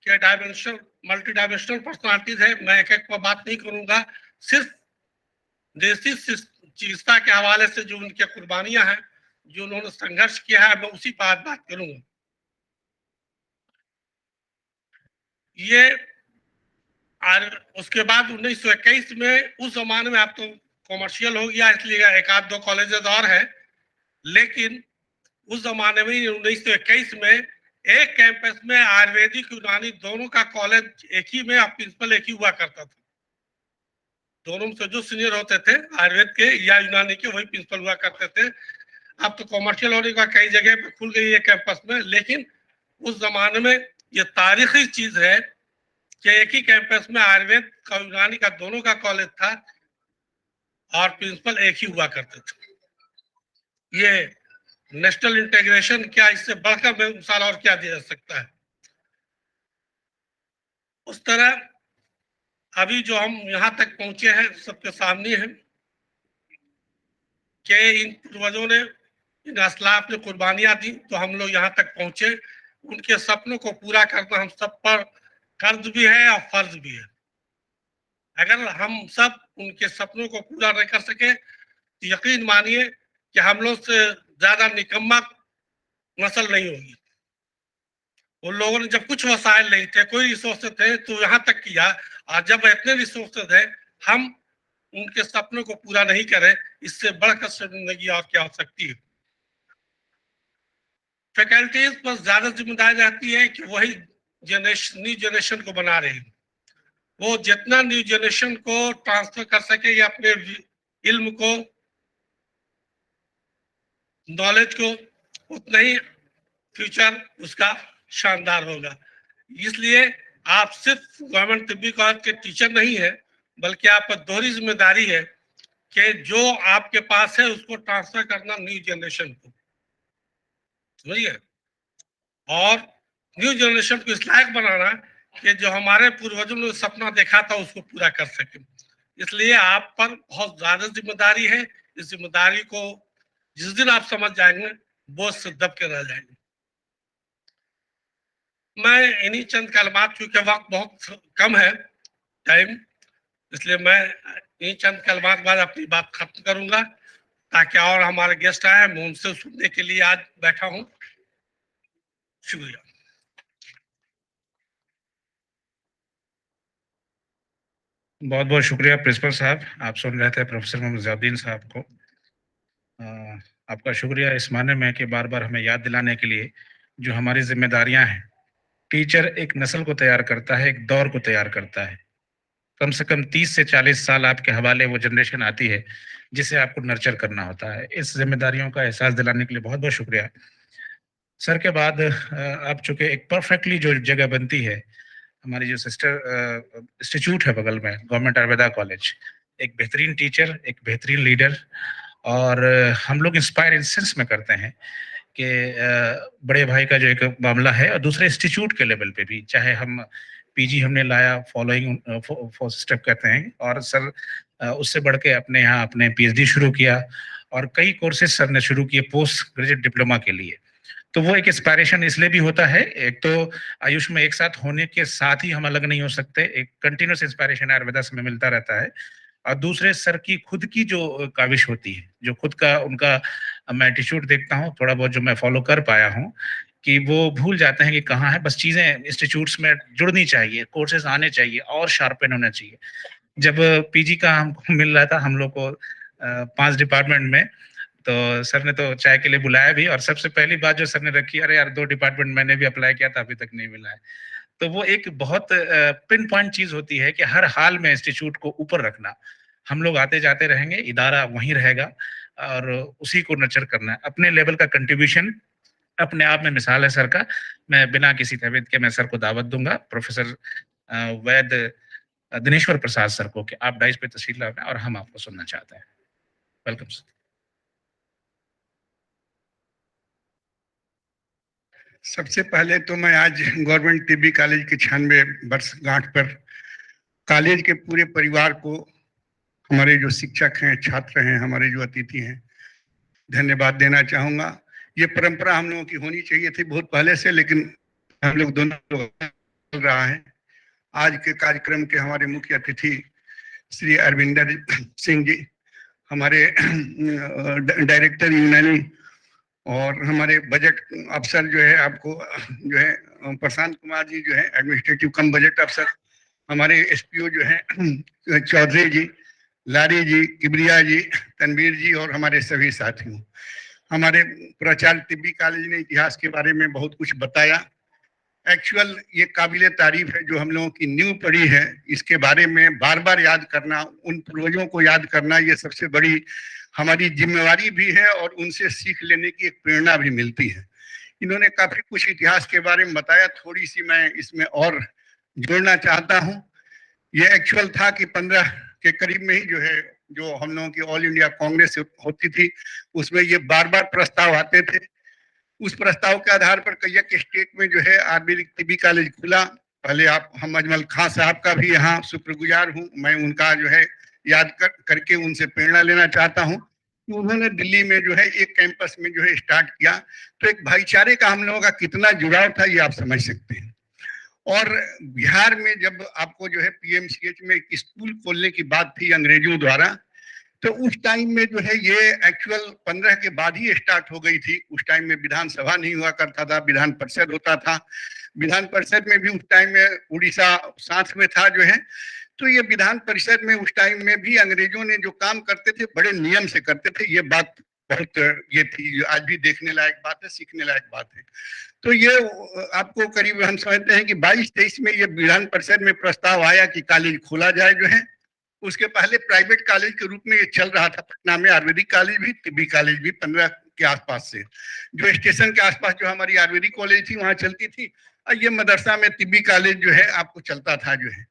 कि डायमेंशनल मल्टी डायमेंशनल पर्सनालिटीज है, मैं एक पर बात नहीं करूंगा। सिर्फ देसी चिकित्सा के हवाले से जो उनकी कुर्बानियां हैं, जो उन्होंने संघर्ष किया है, मैं उसी पर बात करूंगा। ये और उसके बाद 1921 में, उस जमाने में आप तो कॉमर्शियल हो गया इसलिए 1-2 कॉलेजेस और है, लेकिन उस जमाने में 1921 में एक कैंपस में आयुर्वेदिक यूनानी दोनों का कॉलेज एक ही में, प्रिंसिपल एक ही हुआ करता था। दोनों से जो सीनियर होते थे आयुर्वेद के या यूनानी के, वही प्रिंसिपल हुआ करते थे। अब तो कॉमर्शियल होने का कई जगह पे खुल गई है कैंपस में, लेकिन उस जमाने में ये तारीखी चीज है कि एक ही कैंपस में आयुर्वेद का यूनानी का दोनों का कॉलेज था और प्रिंसिपल एक ही हुआ करते थे। ये नेशनल इंटीग्रेशन क्या, इससे बढ़कर मिसाल और क्या दिया जा सकता है। उस तरह अभी जो हम यहाँ तक पहुंचे हैं सबके सामने है कि इन पूर्वजों ने, इन असलाफ ने कुर्बानियां दी तो हम लोग यहाँ तक पहुंचे। उनके सपनों को पूरा करना हम सब पर कर्ज भी है और फर्ज भी है। अगर हम सब उनके सपनों को पूरा नहीं कर सके तो यकीन मानिए कि हम लोग से ज्यादा निकम्मा नस्ल नहीं होगी। उन लोगों ने जब कुछ वसाइल नहीं थे, कोई रिसोर्सेज थे तो यहाँ तक किया, और जब इतने रिसोर्सेज है हम उनके सपनों को पूरा नहीं करें, इससे बढ़कर जिंदगी और क्या हो सकती है। फैकल्टीज पर ज्यादा जिम्मेदारी रहती है कि वही न्यू जनरेशन को बना रहे हैं। वो जितना न्यू जनरेशन को ट्रांसफर कर सके या अपने इल्म को, नॉलेज को, उतना ही फ्यूचर उसका शानदार होगा। इसलिए आप सिर्फ गवर्नमेंट तिब्बी कॉलेज के टीचर नहीं है, बल्कि आप पर दोहरी जिम्मेदारी है कि जो आपके पास है उसको ट्रांसफर करना न्यू जनरेशन को, समझिए, और न्यू जनरेशन को इस लायक बनाना कि जो हमारे पूर्वजों ने सपना देखा था उसको पूरा कर सके। इसलिए आप पर बहुत ज्यादा जिम्मेदारी है। इस जिम्मेदारी को जिस दिन आप समझ जाएंगे बोझ से दब के रह जाएंगे। मैं इन्हीं चंद कलमात, चूंकि वक्त बहुत कम है टाइम, इसलिए मैं इन्हीं चंद कलमात बाद अपनी बात खत्म करूंगा ताकि और हमारे गेस्ट आए, मैं उनसे सुनने के लिए आज बैठा हूं। शुक्रिया। बहुत बहुत शुक्रिया प्रिंसिपल साहब। आप सुन रहे थे प्रोफेसर मोहम्मद ज़ियाउद्दीन साहब को। आपका शुक्रिया इस माने में कि बार बार हमें याद दिलाने के लिए जो हमारी जिम्मेदारियां हैं। टीचर एक नस्ल को तैयार करता है, एक दौर को तैयार करता है। कम से कम 30 से 40 साल आपके हवाले वो जनरेशन आती है जिसे आपको नर्चर करना होता है। इस जिम्मेदारियों का एहसास दिलाने के लिए बहुत बहुत शुक्रिया सर। के बाद अब चूंकि एक परफेक्टली जो जगह बनती है, हमारी जो सिस्टर इंस्टीट्यूट है बगल में, गवर्नमेंट आयुर्वेदा कॉलेज, एक बेहतरीन टीचर, एक बेहतरीन लीडर, और हम लोग इंस्पायर इन सेंस में करते हैं कि बड़े भाई का जो एक मामला है, और दूसरे इंस्टीट्यूट के लेवल पे भी, चाहे हम पीजी हमने लाया, फॉलोइंग फर्स्ट स्टेप कहते हैं, और सर उससे बढ़ के अपने यहाँ अपने पीएचडी शुरू किया, और कई कोर्सेज सर ने शुरू किए पोस्ट ग्रेजुएट डिप्लोमा के लिए। तो वो एक इंस्पायरेशन इसलिए भी होता है, एक तो आयुष में एक साथ होने के साथ ही हम अलग नहीं हो सकते, एक कंटिन्यूस इंस्पायरेशन आयुर्वेदा से हमें मिलता रहता है। और दूसरे सर की खुद की जो काविश होती है, जो खुद का उनका मैं एटीट्यूड देखता हूँ थोड़ा बहुत, जो मैं फॉलो कर पाया हूँ, कि वो भूल जाते हैं कि कहाँ है, बस चीजें इंस्टीट्यूट्स में जुड़नी चाहिए, कोर्सेज आने चाहिए और शार्पन होना चाहिए। जब पीजी का हमको मिल रहा था हम लोग को 5 डिपार्टमेंट में, तो सर ने तो चाय के लिए बुलाया भी, और सबसे पहली बात जो सर ने रखी, अरे यार 2 डिपार्टमेंट मैंने भी अप्लाई किया था, अभी तक नहीं मिला है। तो वो एक बहुत पिन पॉइंट चीज होती है कि हर हाल में इंस्टीट्यूट को ऊपर रखना। हम लोग आते जाते रहेंगे, इदारा वहीं रहेगा, और उसी को नर्चर करना है। अपने लेवल का कंट्रीब्यूशन अपने आप में मिसाल है सर का। मैं बिना किसी तहवीत के मैं सर को दावत दूंगा, प्रोफेसर वैद दिनेश्वर प्रसाद सर को, कि आप डाइस पे तशरीफ लाएं और हम आपको सुनना चाहते हैं। Welcome sir. सबसे पहले तो मैं आज गवर्नमेंट टिब्बी कॉलेज के 96 वर्षगांठ पर कॉलेज के पूरे परिवार को, हमारे जो शिक्षक हैं, छात्र हैं, हमारे जो अतिथि हैं, धन्यवाद देना चाहूँगा। ये परंपरा हम लोगों की होनी चाहिए थी बहुत पहले से, लेकिन हम लोग दोनों चल रहा है। आज के कार्यक्रम के हमारे मुख्य अतिथि श्री अरविंदर सिंह जी, हमारे डायरेक्टर यूनानी, और हमारे बजट अफसर जो है आपको जो है प्रशांत कुमार जी जो है एडमिनिस्ट्रेटिव कम बजट अफसर, हमारे एसपीओ जो है चौधरी जी, लारी जी, किबरिया जी, तनवीर जी, और हमारे सभी साथियों। हमारे प्राचार्य तिब्बी कॉलेज ने इतिहास के बारे में बहुत कुछ बताया। एक्चुअल ये काबिले तारीफ है जो हम लोगों की नींव पड़ी है, इसके बारे में बार बार याद करना, उन पूर्वजों को याद करना, ये सबसे बड़ी हमारी जिम्मेवारी भी है, और उनसे सीख लेने की एक प्रेरणा भी मिलती है। इन्होंने काफी कुछ इतिहास के बारे में बताया, थोड़ी सी मैं इसमें और जोड़ना चाहता हूं। ये एक्चुअल था कि 15 के करीब में ही जो है, जो हम लोगों की ऑल इंडिया कांग्रेस होती थी, उसमें ये बार बार प्रस्ताव आते थे। उस प्रस्ताव के आधार पर कई एक स्टेट में जो है आयुर्वेदिक टीबी कॉलेज खुला। पहले आप हम अजमल खां साहब का भी यहाँ शुक्रगुजार हूँ, मैं उनका जो है याद करके उनसे प्रेरणा लेना चाहता हूँ कि उन्होंने दिल्ली में जो है एक कैंपस में जो है स्टार्ट किया। तो एक भाईचारे का हम लोगों का कितना जुड़ाव था, ये आप समझ सकते हैं। और बिहार में जब आपको जो है पीएमसीएच में एक स्कूल खोलने की बात थी अंग्रेजों द्वारा, तो उस टाइम में जो है ये एक्चुअल 15 के बाद ही स्टार्ट हो गई थी। उस टाइम में विधानसभा नहीं हुआ करता था, विधान परिषद होता था। विधान परिषद में भी उस टाइम में उड़ीसा साथ में था जो है। तो ये विधान परिषद में उस टाइम में भी अंग्रेजों ने जो काम करते थे बड़े नियम से करते थे। ये बात बहुत ये थी, आज भी देखने लायक बात है, सीखने लायक बात है। तो ये आपको करीब हम समझते हैं कि 22-23 में ये विधान परिषद में प्रस्ताव आया कि कॉलेज खोला जाए जो है। उसके पहले प्राइवेट कॉलेज के रूप में ये चल रहा था पटना में, आयुर्वेदिक कॉलेज भी, टिब्बी कॉलेज भी 15 के आसपास से, जो स्टेशन के आसपास जो हमारी आयुर्वेदिक कॉलेज थी वहां चलती थी, और ये मदरसा में टिब्बी कॉलेज जो है आपको चलता था जो है।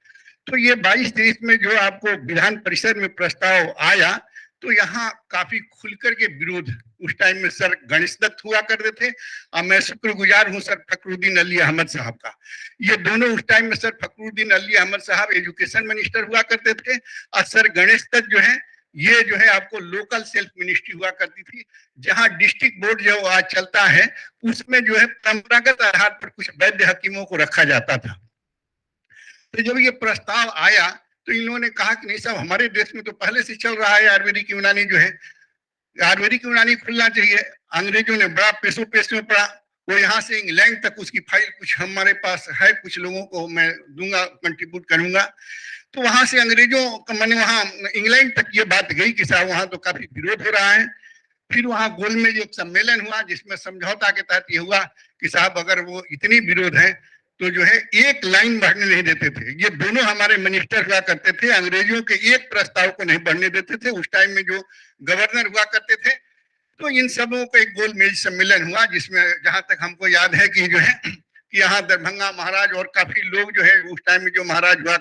तो ये 22-23 में जो आपको विधान परिषद में प्रस्ताव आया, तो यहाँ काफी खुलकर के विरोध उस टाइम में सर गणेश दत्त हुआ करते थे, और मैं शुक्रगुजार हूँ सर फखरुद्दीन अली अहमद साहब का। ये दोनों उस टाइम में सर फखरुद्दीन अली अहमद साहब एजुकेशन मिनिस्टर हुआ करते थे, और सर गणेश दत्त जो है ये जो है आपको लोकल सेल्फ मिनिस्ट्री हुआ करती थी। जहां डिस्ट्रिक्ट बोर्ड जो आज चलता है उसमें जो है परंपरागत आधार पर कुछ वैद्य हकीमों को रखा जाता था। तो जब ये प्रस्ताव आया तो इन लोगों ने कहा कि नहीं साहब, हमारे देश में तो पहले से चल रहा है आयुर्वेदिक यूनानी जो है, आयुर्वेदिक यूनानी खुलना चाहिए। अंग्रेजों ने बड़ा पेशो में पड़ा, वो यहाँ से इंग्लैंड तक उसकी फाइल कुछ हमारे पास है, कुछ लोगों को मैं दूंगा, कंट्रीब्यूट करूंगा। तो वहां से अंग्रेजों का मैंने वहां इंग्लैंड तक ये बात गई कि साहब वहां तो काफी विरोध हो रहा है। फिर वहां गोल में एक सम्मेलन हुआ जिसमें समझौता के तहत ये हुआ कि साहब अगर वो इतनी विरोध है तो जो है एक लाइन बढ़ने नहीं देते थे। ये दोनों हमारे मिनिस्टर हुआ करते थे, अंग्रेजों के एक प्रस्ताव को नहीं बढ़ने देते थे। उस टाइम में जो गवर्नर हुआ करते थे, तो इन सबों का एक गोलमेज सम्मेलन हुआ जिसमें जहां तक हमको याद है कि जो है कि यहाँ दरभंगा महाराज और काफी लोग जो है उस टाइम में जो महाराज हुआ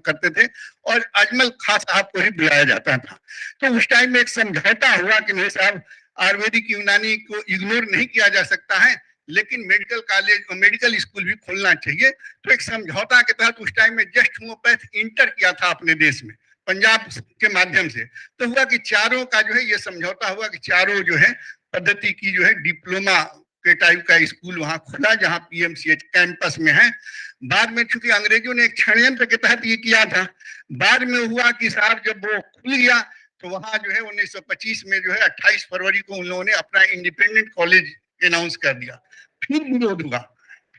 करते थे, और अजमल खां साहब को ही बुलाया जाता था। तो उस टाइम में एक समझौता हुआ कि नहीं साहब, आयुर्वेदिक यूनानी को इग्नोर नहीं किया जा सकता है, लेकिन मेडिकल कॉलेज और मेडिकल स्कूल भी खोलना चाहिए। तो एक समझौता के तहत उस टाइम में जस्ट होम्योपैथ इंटर किया था अपने देश में पंजाब के माध्यम से। तो हुआ कि चारों का जो है ये समझौता हुआ कि चारों जो है पद्धति की जो है डिप्लोमा के टाइप का स्कूल वहां खुला, जहां पीएमसीएच कैंपस में है। बाद में चूंकि अंग्रेजों ने एक षड्यंत्र के तहत ये किया था, बाद में हुआ कि साहब जब वो खुल गया तो वहां जो है 1925 में जो है 28 फरवरी को उन लोगों ने अपना इंडिपेंडेंट कॉलेज अनाउंस कर दिया। फिर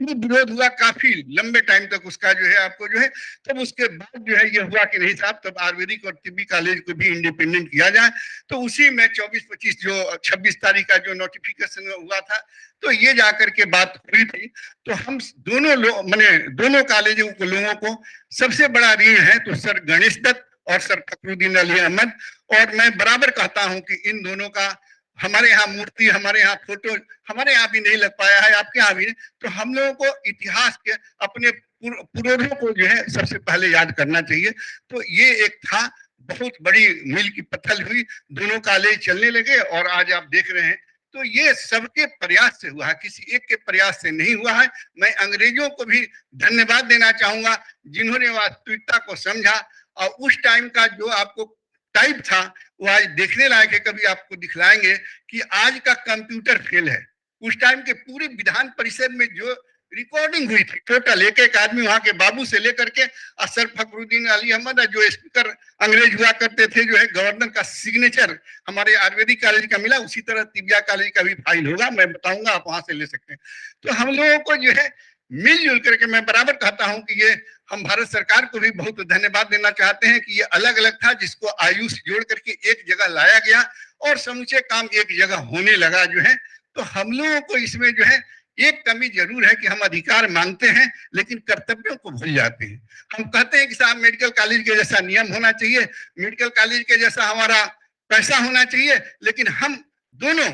विरोध हुआ काफी लंबे टाइम तक उसका जो है आपको जो है। तब उसके बाद जो है ये हुआ कि नहीं साहब, तब आयुर्वेदिक और टिब्बी कॉलेज को भी इंडिपेंडेंट किया जाए। तो उसी में 24-25 जो 26 तारीख का जो नोटिफिकेशन हुआ था, तो ये जाकर के बात हुई थी। तो हम दोनों लोग मैंने दोनों कॉलेजों को लोगों को सबसे बड़ा ऋण है तो सर गणेश दत्त और सर फखरुद्दीन अली अहमद। और मैं बराबर कहता हूं कि इन दोनों का हमारे यहाँ मूर्ति, हमारे यहाँ फोटो हमारे यहाँ भी नहीं लग पाया है, आपके यहाँ भी। तो हम लोगों को इतिहास के अपने पूर्वजों को जो है सबसे पहले याद करना चाहिए। तो ये एक था, बहुत बड़ी मील की पत्थर हुई, दोनों कॉलेज चलने लगे और आज आप देख रहे हैं। तो ये सबके प्रयास से हुआ है, किसी एक के प्रयास से नहीं हुआ है। मैं अंग्रेजों को भी धन्यवाद देना चाहूंगा जिन्होंने वास्तविकता को समझा, और उस टाइम का जो आपको टाइप था वो आज देखने लायक है। कभी आपको दिखलाएंगे कि आज का कंप्यूटर फेल है। उस टाइम के पूरे विधान परिषद में जो रिकॉर्डिंग हुई थी टोटल, एक एक आदमी वहां के बाबू से लेकर के सर फखरुद्दीन अली अहमद जो स्पीकर अंग्रेज हुआ करते थे, जो है गवर्नर का सिग्नेचर हमारे आयुर्वेदिक कॉलेज का मिला। उसी तरह तिबिया कॉलेज का भी फाइल होगा, मैं बताऊंगा, आप वहां से ले सकते हैं। तो हम लोगों को जो है मिलजुल करके, मैं बराबर कहता हूं कि ये हम भारत सरकार को भी बहुत धन्यवाद देना चाहते हैं कि ये अलग अलग था, जिसको आयुष जोड़ करके एक जगह लाया गया और समूचे काम एक जगह होने लगा जो है। तो हम लोगों को इसमें जो है एक कमी जरूर है कि हम अधिकार मांगते हैं लेकिन कर्तव्यों को भूल जाते हैं। हम कहते हैं कि साहब मेडिकल कॉलेज के जैसा नियम होना चाहिए, मेडिकल कॉलेज के जैसा हमारा पैसा होना चाहिए, लेकिन हम दोनों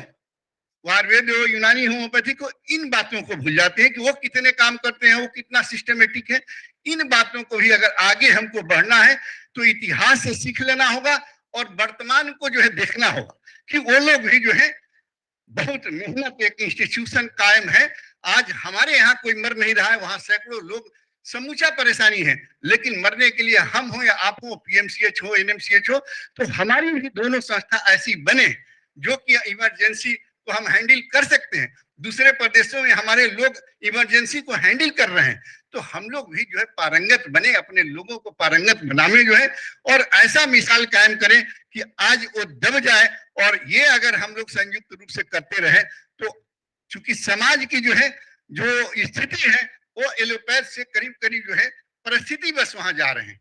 आयुर्वेद हो, यूनानी होम्योपैथी को, इन बातों को भूल जाते हैं कि वो कितने काम करते हैं, वो कितना सिस्टमेटिक है। इन बातों को भी अगर आगे हमको बढ़ना है तो इतिहास से सीख लेना होगा और वर्तमान को जो है देखना होगा कि वो लोग भी जो है बहुत मेहनत, एक इंस्टीट्यूशन कायम है। आज हमारे यहाँ कोई मर नहीं रहा है, वहां सैकड़ों लोग, समूचा परेशानी है, लेकिन मरने के लिए हम हो या आप हो, पीएमसीएच हो, एनएमसीएच हो, तो हमारी भी दोनों संस्था ऐसी बने जो कि इमरजेंसी को हम हैंडल कर सकते हैं। दूसरे प्रदेशों में हमारे लोग इमरजेंसी को हैंडल कर रहे हैं, तो हम लोग भी जो है पारंगत बने, अपने लोगों को पारंगत बनाने जो है और ऐसा मिसाल कायम करें कि आज वो दब जाए। और ये अगर हम लोग संयुक्त रूप से करते रहे तो चूंकि समाज की जो है जो स्थिति है वो एलोपैथ से करीब करीब जो है परिस्थिति बस वहां जा रहे हैं।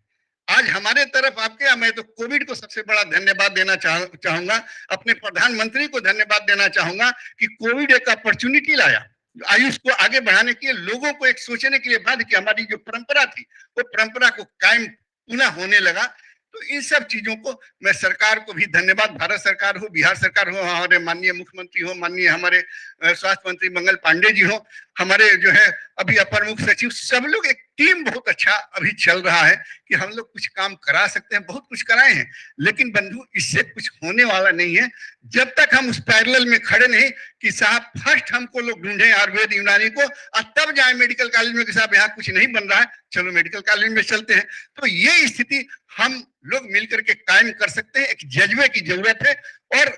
आज हमारे तरफ आपके, मैं तो कोविड को सबसे बड़ा धन्यवाद देना चाहूंगा, अपने प्रधानमंत्री को धन्यवाद देना चाहूंगा कि कोविड एक अपॉर्चुनिटी लाया आयुष को आगे बढ़ाने के लिए, लोगों को एक सोचने के लिए बाध्य कि हमारी जो परंपरा थी वो परंपरा को कायम पुनः होने लगा। तो इन सब चीजों को मैं सरकार को भी धन्यवाद, भारत सरकार हो, बिहार सरकार हो, हमारे माननीय मुख्यमंत्री हो, माननीय हमारे स्वास्थ्य मंत्री मंगल पांडे जी हो, हमारे जो है अभी अपर मुख्य सचिव, सब लोग एक टीम बहुत अच्छा अभी चल रहा है कि हम लोग कुछ काम करा सकते हैं, बहुत कुछ कराए हैं, लेकिन बंधु इससे कुछ होने वाला नहीं है जब तक हम उस पैरेलल में खड़े नहीं कि साहब फर्स्ट हमको लोग ढूंढे आयुर्वेद यूनानी को और तब जाए मेडिकल कॉलेज में कि साहब यहाँ कुछ नहीं बन रहा है, चलो मेडिकल कॉलेज में चलते हैं। तो ये स्थिति हम लोग मिलकर के कायम कर सकते हैं। एक जज्बे की जरूरत है और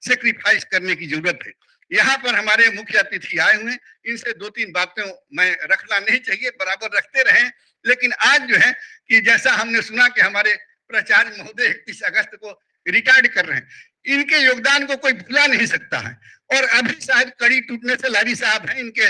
सेक्रीफाइस करने की जरूरत है। यहाँ पर हमारे मुख्य अतिथि आए हुए हैं, इनसे दो तीन बातें मैं रखना नहीं चाहिए, बराबर रखते रहे, लेकिन आज जो है कि जैसा हमने सुना कि हमारे प्राचार्य महोदय 31 अगस्त को रिटायर्ड कर रहे हैं, इनके योगदान को कोई भुला नहीं सकता है। और अभी शायद कड़ी टूटने से लारी साहब हैं इनके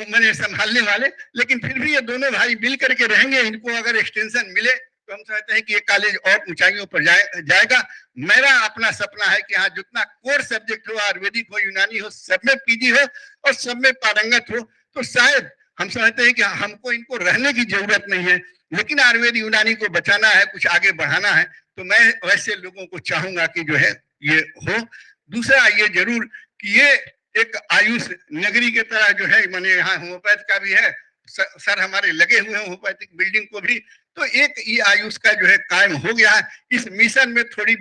मैंने संभालने वाले, लेकिन फिर भी ये दोनों भाई मिल करके रहेंगे। इनको अगर एक्सटेंशन मिले तो हम चाहते हैं कि ये कॉलेज और ऊंचाइयों पर जाएगा। मेरा अपना सपना है कि यहाँ जितना कोर सब्जेक्ट हो, आयुर्वेदिक हो, यूनानी हो, सब में पीजी हो और सब में पारंगत हो, तो शायद हम समझते हैं कि हमको इनको रहने की जरूरत नहीं है, लेकिन आयुर्वेद यूनानी को बचाना है, कुछ आगे बढ़ाना है, तो मैं वैसे लोगों को चाहूंगा कि जो है ये हो। दूसरा ये जरूर कि ये एक आयुष नगरी के तरह जो है, मैंने यहाँ होम्योपैथ का भी है, सर हमारे लगे हुए हैं होम्योपैथिक बिल्डिंग को भी, तो एक ये आयुष का जो है कायम हो गया है। इस मिशन में थोड़ी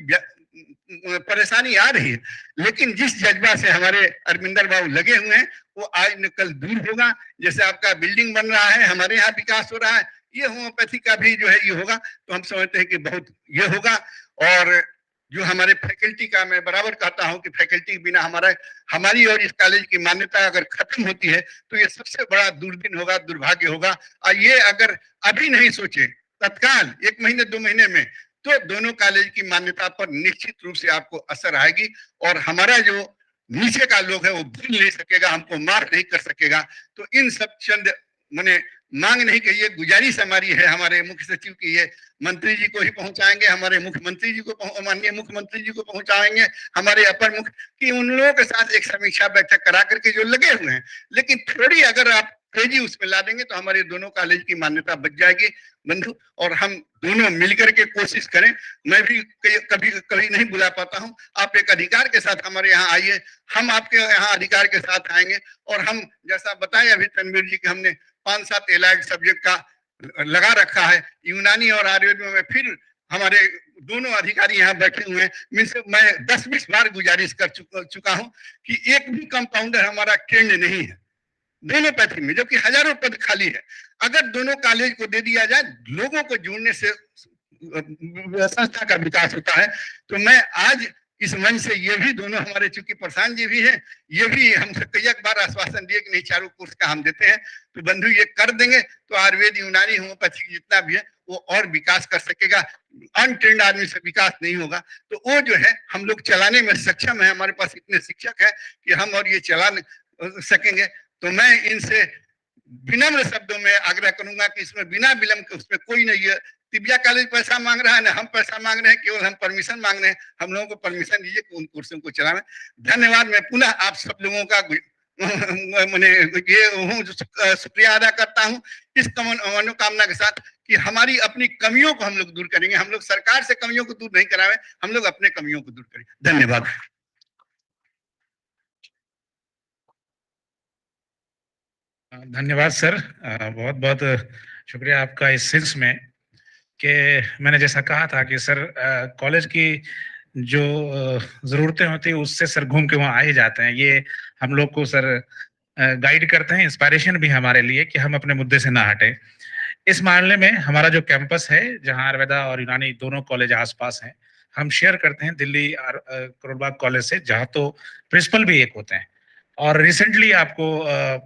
परेशानी आ रही है, लेकिन जिस जज्बा से हमारे अरविंदर बाबू लगे हुए हैं वो आज न कल दूर होगा। जैसे आपका बिल्डिंग बन रहा है, हमारे यहाँ विकास हो रहा है, ये होम्योपैथी का भी जो है ये होगा, तो हम समझते हैं कि बहुत ये होगा। और जो हमारे फैकल्टी का, मैं बराबर कहता हूं कि फैकल्टी के बिना हमारी और इस कॉलेज की मान्यता अगर खत्म होती है तो ये सबसे बड़ा दुर्दिन होगा, दुर्भाग्य होगा। और ये अगर अभी नहीं सोचे तत्काल 1 महीने 2 महीने में, तो दोनों कॉलेज की मान्यता पर निश्चित रूप से आपको असर आएगी और हमारा जो नीचे का लोग है वो भूल नहीं सकेगा, हमको माफ नहीं कर सकेगा। तो इन सब चंद मैंने मांग नहीं कही है, गुजारिश हमारी है हमारे मुख्य सचिव की, ये मंत्री जी को ही पहुंचाएंगे, हमारे मुख्यमंत्री जी को, माननीय मुख्यमंत्री जी को पहुंचाएंगे, हमारे अपर मुख्य, कि उन लोगों के साथ एक समीक्षा बैठक करा करके जो लगे हुए हैं, लेकिन थोड़ी अगर आप तेजी उसमें ला देंगे तो हमारे दोनों कॉलेज की मान्यता बच जाएगी बंधु। और हम दोनों मिलकर के कोशिश करें। मैं भी कभी नहीं बुला पाता हूं, आप एक अधिकार के साथ हमारे यहाँ आइए, हम आपके यहाँ अधिकार के साथ आएंगे। और हम जैसा बताएं अभी तनवीर जी के, हमने 5-7 एलाइड सब्जेक्ट का लगा रखा है, यूनानी और आयुर्वेद में फिर हमारे दोनों अधिकारी यहाँ बैठे हुए हैं। मैं 10-20 बार गुजारिश कर चुका हूं कि एक भी कंपाउंडर हमारा ट्रेंड नहीं है दोनों पैथी में, जबकि हजारों पद खाली है। अगर दोनों कॉलेज को दे दिया जाए, लोगों को जोड़ने से संस्था का विकास होता है। तो मैं आज इस मंच से ये भी, दोनों हमारे चूंकि प्रशांत जी भी हैं, ये भी हमसे कई बार आश्वासन दिए कि नहीं चारों कोर्स का हम देते हैं, तो बंधु ये कर देंगे तो आयुर्वेद यूनानी होम्योपैथी जितना भी है वो और विकास कर सकेगा। अनट्रेंड आदमी से विकास नहीं होगा, तो वो जो है हम लोग चलाने में सक्षम है, हमारे पास इतने शिक्षक है कि हम और ये चला सकेंगे। तो मैं इनसे विनम्र शब्दों में आग्रह करूंगा कि इसमें बिना विलंब के, उसमें कोई नहीं है। तिबिया कॉलेज पैसा मांग रहा है ना हम पैसा मांग रहे हैं, केवल हम परमिशन मांग रहे हैं। हम लोगों को परमिशन दीजिए कि उन कुर्सियों को चलाएं। धन्यवाद। मैं पुनः आप सब लोगों का मैंने ये शुक्रिया अदा करता हूं इस मनोकामना के साथ कि हमारी अपनी कमियों को हम लोग दूर करेंगे। हम लोग सरकार से कमियों को दूर नहीं करावे, हम लोग अपने कमियों को दूर करें। धन्यवाद। धन्यवाद सर, बहुत बहुत शुक्रिया आपका इस सेंस में कि मैंने जैसा कहा था कि सर कॉलेज की जो ज़रूरतें होती हैं उससे सर घूम के वहाँ आ ही जाते हैं। ये हम लोग को सर गाइड करते हैं, इंस्पायरेशन भी हमारे लिए कि हम अपने मुद्दे से ना हटें। इस मामले में हमारा जो कैंपस है, जहाँ आयुर्वेदा और यूनानी दोनों कॉलेज आस-पास हैं, हम शेयर करते हैं दिल्ली करोल बाग कॉलेज से, जहाँ तो प्रिंसिपल भी एक होते हैं। और रिसेंटली आपको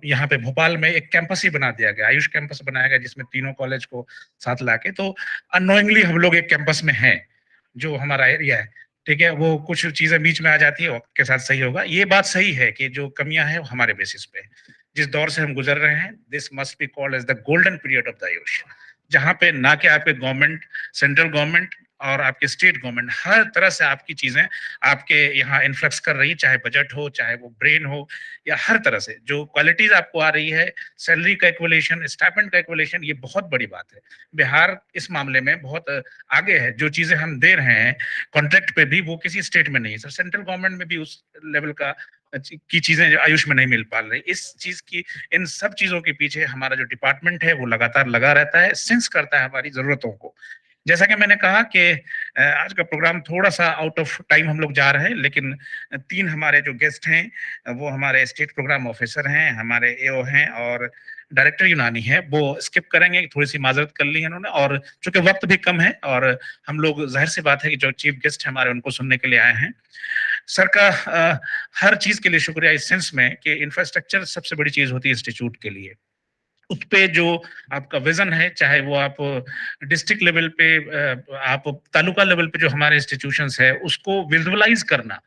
यहाँ पे भोपाल में एक कैंपस ही बना दिया गया, आयुष कैंपस बनाया गया जिसमें तीनों कॉलेज को साथ लाके, तो अननोइंगली हम लोग एक कैंपस में हैं, जो हमारा एरिया है, ठीक है? वो कुछ चीज़ें बीच में आ जाती है, वक़्त के साथ सही होगा। ये बात सही है कि जो कमियाँ हैं वो हमारे बेसिस पे है। जिस दौर से हम गुज़र रहे हैं, this must be called as the golden period of the Ayush, जहाँ पे ना कि आपके गवर्नमेंट, सेंट्रल गवर्नमेंट और आपके स्टेट गवर्नमेंट हर तरह से आपकी चीज़ें आपके यहाँ इन्फ्लक्स कर रही है, चाहे बजट हो, चाहे वो ब्रेन हो, या हर तरह से जो क्वालिटीज आपको आ रही है, सैलरी का इक्वलेशन, स्टाइपेंड का इक्वलेशन, ये बहुत बड़ी बात है। बिहार इस मामले में बहुत आगे है। जो चीजें हम दे रहे हैं कॉन्ट्रैक्ट पे भी, वो किसी स्टेट में नहीं है सर। सेंट्रल गवर्नमेंट में भी उस लेवल का की चीजें जो आयुष में नहीं मिल पा रही। इस चीज की, इन सब चीजों के पीछे हमारा जो डिपार्टमेंट है वो लगातार लगा रहता है, सेंस करता है हमारी जरूरतों को। जैसा कि मैंने कहा कि आज का प्रोग्राम थोड़ा सा आउट ऑफ टाइम हम लोग जा रहे हैं, लेकिन 3 हमारे जो गेस्ट हैं वो हमारे स्टेट प्रोग्राम ऑफिसर हैं, हमारे एओ हैं और डायरेक्टर यूनानी है। वो स्किप करेंगे, थोड़ी सी माजरत कर ली है उन्होंने, और चूंकि वक्त भी कम है और हम लोग जाहिर सी बात है कि जो चीफ गेस्ट हमारे उनको सुनने के लिए आए हैं। सर का हर चीज के लिए शुक्रिया इस सेंस में कि इंफ्रास्ट्रक्चर सबसे बड़ी चीज होती है इंस्टीट्यूट के लिए। उस पे जो आपका विजन है, चाहे वो आप डिस्ट्रिक्ट लेवल पे, आप तालुका लेवल पे जो हमारे इंस्टीट्यूशंस है उसको विजुअलाइज करना,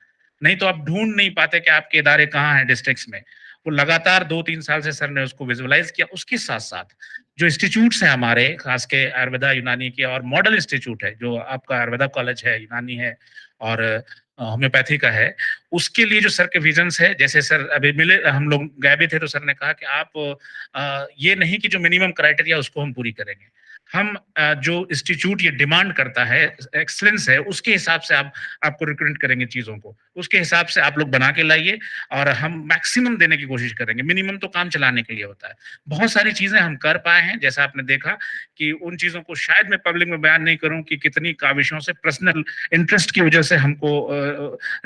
नहीं तो आप ढूंढ नहीं पाते कि आपके इदारे कहाँ हैं डिस्ट्रिक्ट्स में। वो लगातार 2-3 साल से सर ने उसको विजुअलाइज किया। उसके साथ साथ जो इंस्टीट्यूट्स हैं हमारे, खास के आयुर्वेदा यूनानी के, और मॉडल इंस्टीट्यूट है जो आपका आयुर्वेदा कॉलेज है, यूनानी है और होम्योपैथी का है, उसके लिए जो सर के विजन्स है, जैसे सर अभी मिले, हम लोग गए भी थे तो सर ने कहा कि आप ये नहीं कि जो मिनिमम क्राइटेरिया उसको हम पूरी करेंगे, हम जो इंस्टीट्यूट ये डिमांड करता है, एक्सलेंस है, उसके हिसाब से आप आपको रिक्रूट करेंगे चीजों को, उसके हिसाब से आप लोग बना के लाइए और हम मैक्सिमम देने की कोशिश करेंगे। मिनिमम तो काम चलाने के लिए होता है। बहुत सारी चीजें हम कर पाए हैं, जैसा आपने देखा कि उन चीजों को शायद मैं पब्लिक में बयान नहीं करूं कि कितनी काविशों से, पर्सनल इंटरेस्ट की वजह से हमको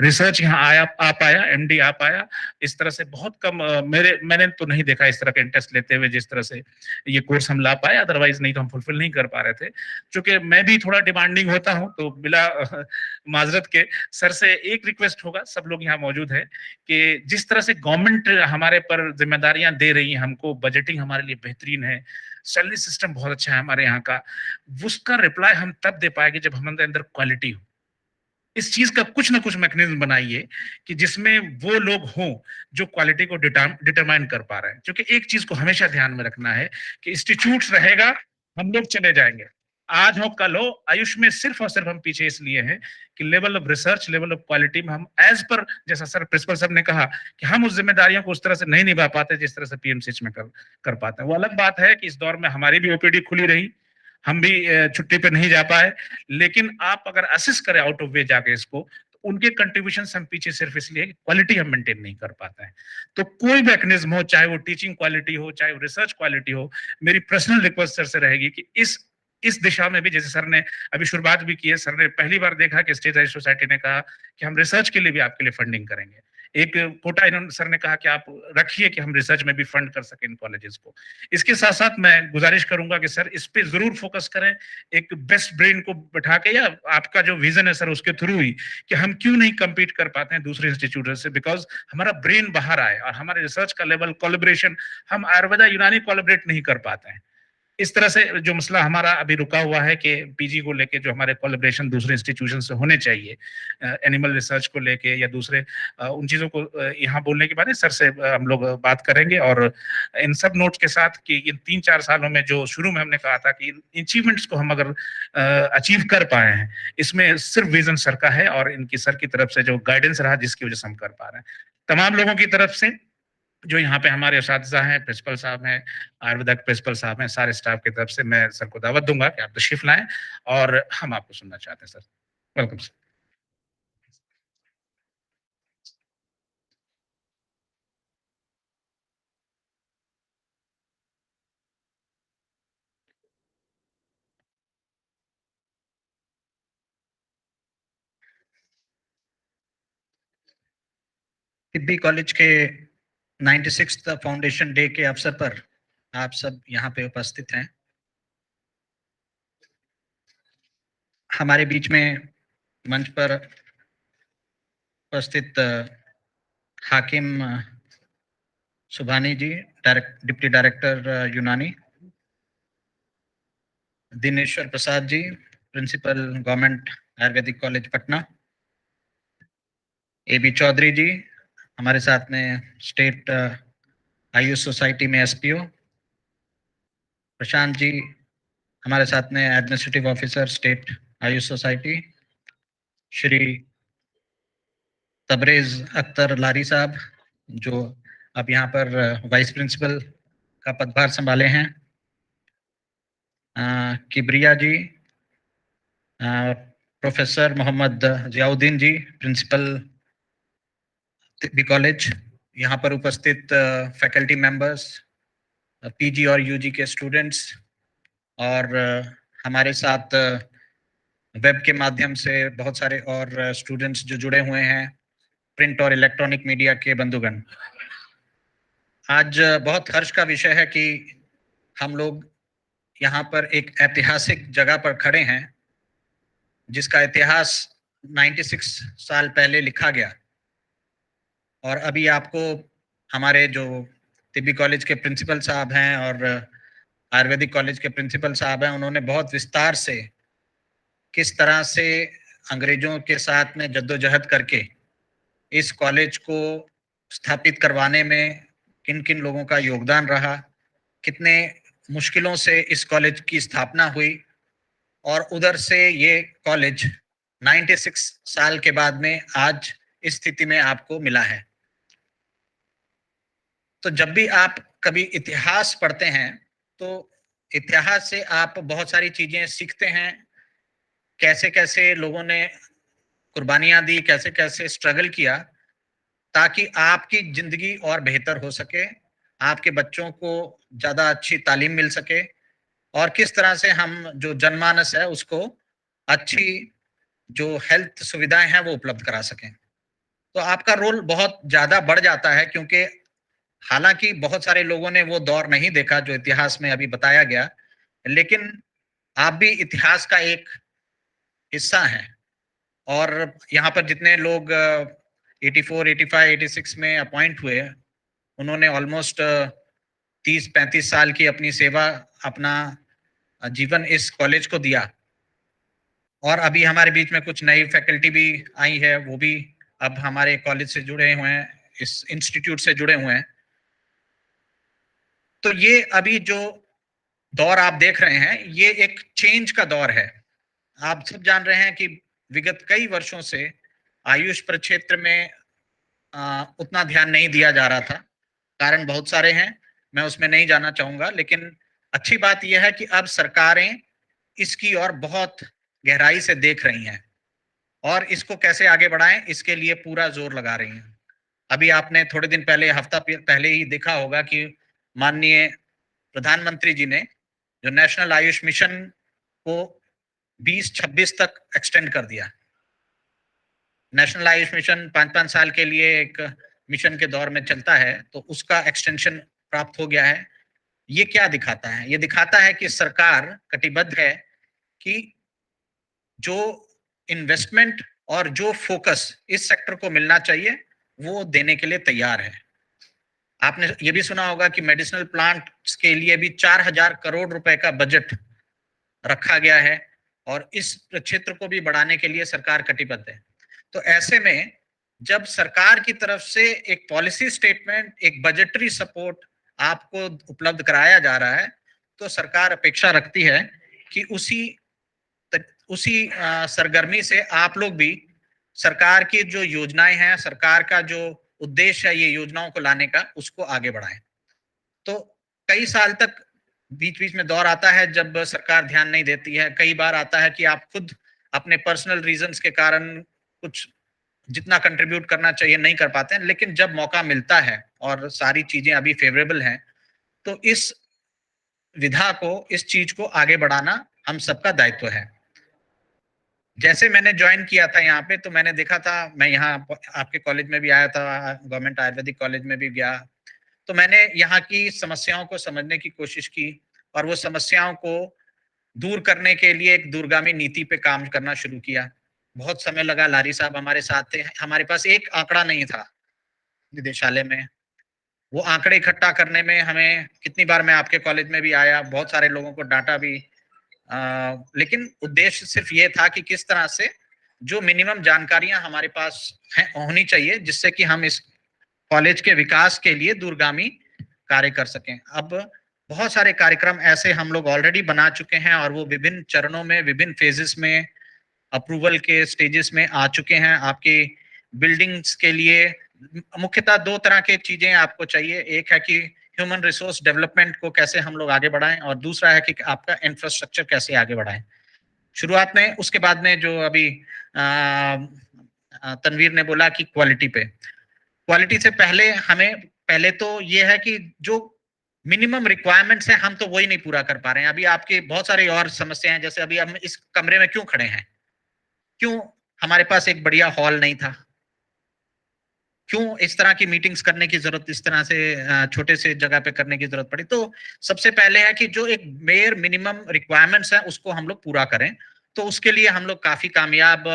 रिसर्च यहाँ आ पाया, एमडी आ पाया। इस तरह से बहुत कम मैंने तो नहीं देखा इस तरह का इंटरेस्ट लेते हुए जिस तरह से ये कोर्स हम ला पाए, अदरवाइज नहीं तो हम फुलफिल नहीं कर पा रहे थे। चूंकि मैं भी थोड़ा डिमांडिंग होता हूँ, तो बिला माजरत के सर से एक रिक्वेस्ट होगा, सब लोग यहाँ मौजूद हैं, कि जिस तरह से गवर्नमेंट हमारे पर जिम्मेदारियां दे रही है हमको, बजटिंग हमारे लिए बेहतरीन है, सैलरी सिस्टम बहुत अच्छा है हमारे यहाँ का, उसका रिप्लाई हम तब दे पाएंगे जब हमारे अंदर क्वालिटी हो। इस चीज का कुछ ना कुछ मैकेनिज्म बनाइए कि जिसमें वो लोग हों जो क्वालिटी को डिटरमाइन कर पा रहे हैं। क्योंकि एक चीज को हमेशा ध्यान में रखना है कि इंस्टीट्यूट रहेगा, हम लोग चले जाएंगे, आज हो कल हो। आयुष में सिर्फ और सिर्फ हम पीछे इसलिए हैं कि level of research, level of quality में हम एज पर, जैसा सर प्रिंसिपल साहब ने कहा, कि हम उस जिम्मेदारियों को उस तरह से नहीं निभा पाते जिस तरह से पीएमसीएच में कर पाते हैं। वो अलग बात है कि इस दौर में हमारी भी ओपीडी खुली रही, हम भी छुट्टी पे नहीं जा पाए, लेकिन आप अगर असिस्ट करें आउट ऑफ वे जाके इसको, तो उनके कंट्रीब्यूशन हम पीछे सिर्फ इसलिए क्वालिटी हम मेंटेन नहीं कर पाते हैं। तो कोई मैकेनिज्म हो, चाहे वो टीचिंग क्वालिटी हो, चाहे वो रिसर्च क्वालिटी हो, मेरी पर्सनल रिक्वेस्ट सर से रहेगी कि इस दिशा में भी, जैसे सर ने अभी शुरुआत भी की है, सर ने पहली बार देखा कि स्टेट आयुष सोसाइटी ने कहा कि हम रिसर्च के लिए भी आपके लिए फंडिंग करेंगे। एक कोटा इन्होंने, सर ने कहा कि आप रखिए कि हम रिसर्च में भी फंड कर सकें इन कॉलेजेस को। इसके साथ साथ मैं गुजारिश करूंगा कि सर इस पे जरूर फोकस करें, एक बेस्ट ब्रेन को बैठा के, या आपका जो विजन है सर उसके थ्रू ही, कि हम क्यों नहीं compete कर पाते हैं दूसरे इंस्टीट्यूट से, बिकॉज हमारा ब्रेन बाहर आए और हमारे रिसर्च का लेवल, कोलैबोरेशन, हम आयुर्वेदा यूनानी कोलैबोरेट नहीं कर पाते हैं। इस तरह से जो मसला हमारा अभी रुका हुआ है कि पीजी को लेके जो हमारे कोलैबोरेशन दूसरे इंस्टीट्यूशन से होने चाहिए, एनिमल रिसर्च को लेके या दूसरे उन चीज़ों को यहाँ बोलने के बाद सर से हम लोग बात करेंगे। और इन सब नोट्स के साथ कि इन 3-4 सालों में जो शुरू में हमने कहा था कि इन अचीवमेंट्स को हम अगर अचीव कर पाए हैं, इसमें सिर्फ विजन सर का है और इनकी सर की तरफ से जो गाइडेंस रहा जिसकी वजह से हम कर पा रहे हैं। तमाम लोगों की तरफ से जो यहाँ पे हमारे असातिज़ा हैं, प्रिंसिपल साहब हैं, आयुर्वेदा के प्रिंसिपल साहब हैं, सारे स्टाफ की तरफ से मैं सर को दावत दूंगा कि आप तशरीफ लाएं और हम आपको सुनना चाहते हैं sir. Welcome sir. Tibbi college के 96th फाउंडेशन डे के अवसर पर आप सब यहाँ पे उपस्थित हैं। हमारे बीच में मंच पर उपस्थित हाकिम सुभानी जी, deputy director Unani, Dineshwar Prasad ji, principal government Ayurvedic college Patna, AB Chaudhary ji, हमारे साथ में स्टेट आयुष सोसाइटी में SPO, प्रशांत जी हमारे साथ में administrative officer state AYUSH society, Shri Tabrez Akhtar Lari साहब जो अब यहाँ पर वाइस प्रिंसिपल का पदभार संभाले हैं, किबरिया जी, प्रोफेसर मोहम्मद जियाउद्दीन जी, प्रिंसिपल तिब्बी कॉलेज, यहाँ पर उपस्थित फैकल्टी मेंबर्स, PG और UG के स्टूडेंट्स और हमारे साथ वेब के माध्यम से बहुत सारे और स्टूडेंट्स जो जुड़े हुए हैं, प्रिंट और इलेक्ट्रॉनिक मीडिया के बंधुगण। आज बहुत हर्ष का विषय है कि हम लोग यहाँ पर एक ऐतिहासिक जगह पर खड़े हैं जिसका इतिहास 96 साल पहले लिखा गया। और अभी आपको हमारे जो तिब्बी कॉलेज के प्रिंसिपल साहब हैं और आयुर्वेदिक कॉलेज के प्रिंसिपल साहब हैं, उन्होंने बहुत विस्तार से किस तरह से अंग्रेजों के साथ में जद्दोजहद करके इस कॉलेज को स्थापित करवाने में किन किन लोगों का योगदान रहा, कितने मुश्किलों से इस कॉलेज की स्थापना हुई और उधर से ये कॉलेज 96 साल के बाद में आज इस स्थिति में आपको मिला है। तो जब भी आप कभी इतिहास पढ़ते हैं तो इतिहास से आप बहुत सारी चीजें सीखते हैं, कैसे कैसे लोगों ने कुर्बानियां दी, कैसे कैसे स्ट्रगल किया ताकि आपकी जिंदगी और बेहतर हो सके, आपके बच्चों को ज्यादा अच्छी तालीम मिल सके और किस तरह से हम जो जनमानस है उसको अच्छी जो हेल्थ सुविधाएं हैं वो उपलब्ध करा सकें। तो आपका रोल बहुत ज्यादा बढ़ जाता है क्योंकि हालांकि बहुत सारे लोगों ने वो दौर नहीं देखा जो इतिहास में अभी बताया गया, लेकिन आप भी इतिहास का एक हिस्सा हैं। और यहाँ पर जितने लोग 84, 85, 86 में अपॉइंट हुए, उन्होंने ऑलमोस्ट 30-35 साल की अपनी सेवा, अपना जीवन इस कॉलेज को दिया। और अभी हमारे बीच में कुछ नई फैकल्टी भी आई है, वो भी अब हमारे कॉलेज से जुड़े हुए हैं, इस इंस्टीट्यूट से जुड़े हुए हैं। तो ये अभी जो दौर आप देख रहे हैं ये एक चेंज का दौर है। आप सब जान रहे हैं कि विगत कई वर्षों से आयुष प्रक्षेत्र में उतना ध्यान नहीं दिया जा रहा था। कारण बहुत सारे हैं, मैं उसमें नहीं जाना चाहूंगा, लेकिन अच्छी बात यह है कि अब सरकारें इसकी ओर बहुत गहराई से देख रही हैं और इसको कैसे आगे बढ़ाएं इसके लिए पूरा जोर लगा रही हैं। अभी आपने थोड़े दिन पहले, हफ्ता पहले ही देखा होगा कि माननीय प्रधानमंत्री जी ने जो नेशनल आयुष मिशन को 2026 तक एक्सटेंड कर दिया। नेशनल आयुष मिशन 5-5 साल के लिए एक मिशन के दौर में चलता है, तो उसका एक्सटेंशन प्राप्त हो गया है। ये क्या दिखाता है? ये दिखाता है कि सरकार कटिबद्ध है कि जो इन्वेस्टमेंट और जो फोकस इस सेक्टर को मिलना चाहिए वो देने के लिए तैयार है। आपने ये भी सुना होगा कि मेडिसिनल प्लांट्स के लिए भी 4000 करोड़ रुपए का बजट रखा गया है और इस क्षेत्र को भी बढ़ाने के लिए सरकार कटिबद्ध है। तो ऐसे में जब सरकार की तरफ से एक पॉलिसी स्टेटमेंट, एक बजटरी सपोर्ट आपको उपलब्ध कराया जा रहा है, तो सरकार अपेक्षा रखती है कि उसी सरगर्मी से आप लोग भी सरकार की जो योजनाएं हैं, सरकार का जो उद्देश्य है ये योजनाओं को लाने का, उसको आगे बढ़ाएं। तो कई साल तक बीच बीच में दौर आता है जब सरकार ध्यान नहीं देती है। कई बार आता है कि आप खुद अपने पर्सनल रीजंस के कारण कुछ जितना कंट्रीब्यूट करना चाहिए नहीं कर पाते हैं, लेकिन जब मौका मिलता है और सारी चीजें अभी फेवरेबल हैं, तो इस विधा को, इस चीज को आगे बढ़ाना हम सबका दायित्व है। जैसे मैंने ज्वाइन किया था यहाँ पे, तो मैंने देखा था, मैं यहाँ आपके कॉलेज में भी आया था, गवर्नमेंट आयुर्वेदिक कॉलेज में भी गया, तो मैंने यहाँ की समस्याओं को समझने की कोशिश की और वो समस्याओं को दूर करने के लिए एक दूरगामी नीति पे काम करना शुरू किया। बहुत समय लगा, लारी साहब हमारे साथ थे, हमारे पास एक आंकड़ा नहीं था निदेशालय में। वो आंकड़े इकट्ठा करने में हमें कितनी बार, मैं आपके कॉलेज में भी आया, बहुत सारे लोगों को डांटा भी, लेकिन उद्देश्य सिर्फ ये था कि किस तरह से जो मिनिमम जानकारियां हमारे पास हैं होनी चाहिए, जिससे कि हम इस कॉलेज के विकास के लिए दूरगामी कार्य कर सकें। अब बहुत सारे कार्यक्रम ऐसे हम लोग ऑलरेडी बना चुके हैं और वो विभिन्न चरणों में, विभिन्न फेजेस में, अप्रूवल के स्टेजेस में आ चुके हैं। आपकी बिल्डिंग्स के लिए मुख्यतः दो तरह के चीजें आपको चाहिए, एक है कि ह्यूमन रिसोर्स डेवलपमेंट को कैसे हम लोग आगे बढ़ाएं, और दूसरा है कि आपका इंफ्रास्ट्रक्चर कैसे आगे बढ़ाएं। शुरुआत में, उसके बाद में जो अभी तनवीर ने बोला कि क्वालिटी से पहले हमें, पहले तो ये है कि जो मिनिमम रिक्वायरमेंट्स है हम तो वही नहीं पूरा कर पा रहे हैं। अभी आपके बहुत सारे और समस्याएं हैं, जैसे अभी हम इस कमरे में क्यों खड़े हैं, क्यों हमारे पास एक बढ़िया हॉल नहीं था, क्यों इस तरह की मीटिंग्स करने की जरूरत, इस तरह से छोटे से जगह पे करने की जरूरत पड़ी। तो सबसे पहले है कि जो एक मेयर मिनिमम रिक्वायरमेंट्स है उसको हम लोग पूरा करें। तो उसके लिए हम लोग काफी कामयाब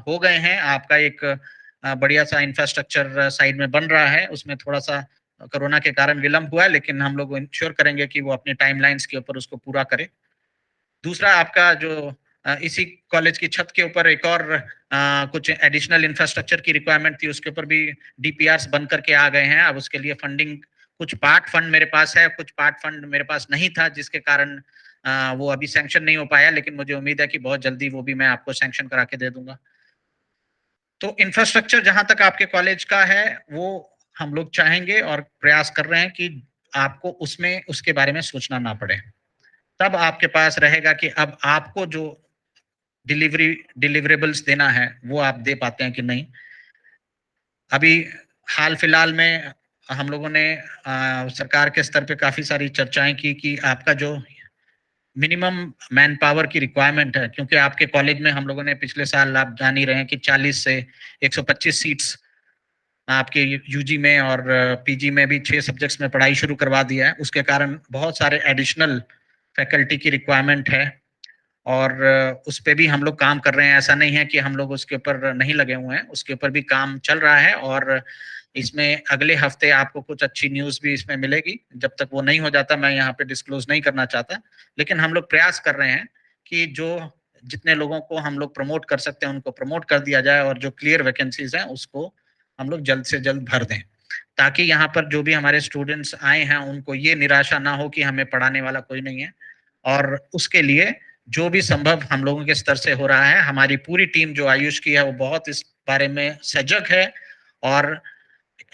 हो गए हैं। आपका एक बढ़िया सा इंफ्रास्ट्रक्चर साइड में बन रहा है, उसमें थोड़ा सा कोरोना के कारण विलंब हुआ है, लेकिन हम लोग इंश्योर करेंगे कि वो अपने टाइमलाइंस के ऊपर उसको पूरा करे। दूसरा, आपका जो इसी कॉलेज की छत के ऊपर एक और कुछ एडिशनल इंफ्रास्ट्रक्चर की रिक्वायरमेंट थी, उसके ऊपर भी डीपीआरस बन करके आ गए हैं। अब उसके लिए फंडिंग, कुछ पार्ट फंड मेरे पास है, कुछ पार्ट फंड मेरे पास नहीं था, जिसके कारण वो अभी सैंक्शन नहीं हो पाया, लेकिन मुझे उम्मीद है कि बहुत जल्दी वो भी मैं आपको सैंक्शन करा के दे दूंगा। तो इंफ्रास्ट्रक्चर जहां तक आपके कॉलेज का है, वो हम लोग चाहेंगे और प्रयास कर रहे हैं कि आपको उसमें, उसके बारे में सोचना ना पड़े। तब आपके पास रहेगा कि अब आपको जो डिलीवरेबल्स देना है वो आप दे पाते हैं कि नहीं। अभी हाल फिलहाल में हम लोगों ने सरकार के स्तर पे काफी सारी चर्चाएं की कि आपका जो मिनिमम मैन पावर की रिक्वायरमेंट है, क्योंकि आपके कॉलेज में हम लोगों ने पिछले साल, आप जान ही रहे हैं कि 40 से 125 सीट्स आपके यूजी में और पीजी में भी 6 सब्जेक्ट्स में पढ़ाई शुरू करवा दिया है। उसके कारण बहुत सारे एडिशनल फैकल्टी की रिक्वायरमेंट है और उस पे भी हम लोग काम कर रहे हैं। ऐसा नहीं है कि हम लोग उसके ऊपर नहीं लगे हुए हैं, उसके ऊपर भी काम चल रहा है और इसमें अगले हफ्ते आपको कुछ अच्छी न्यूज़ भी इसमें मिलेगी। जब तक वो नहीं हो जाता मैं यहाँ पे डिस्क्लोज नहीं करना चाहता, लेकिन हम लोग प्रयास कर रहे हैं कि जो जितने लोगों को हम लोग प्रमोट कर सकते हैं उनको प्रमोट कर दिया जाए और जो क्लियर वैकेंसीज हैं उसको हम लोग जल्द से जल्द भर दें, ताकि यहाँ पर जो भी हमारे स्टूडेंट्स आए हैं उनको ये निराशा ना हो कि हमें पढ़ाने वाला कोई नहीं है। और उसके लिए जो भी संभव हम लोगों के स्तर से हो रहा है, हमारी पूरी टीम जो आयुष की है वो बहुत इस बारे में सजग है और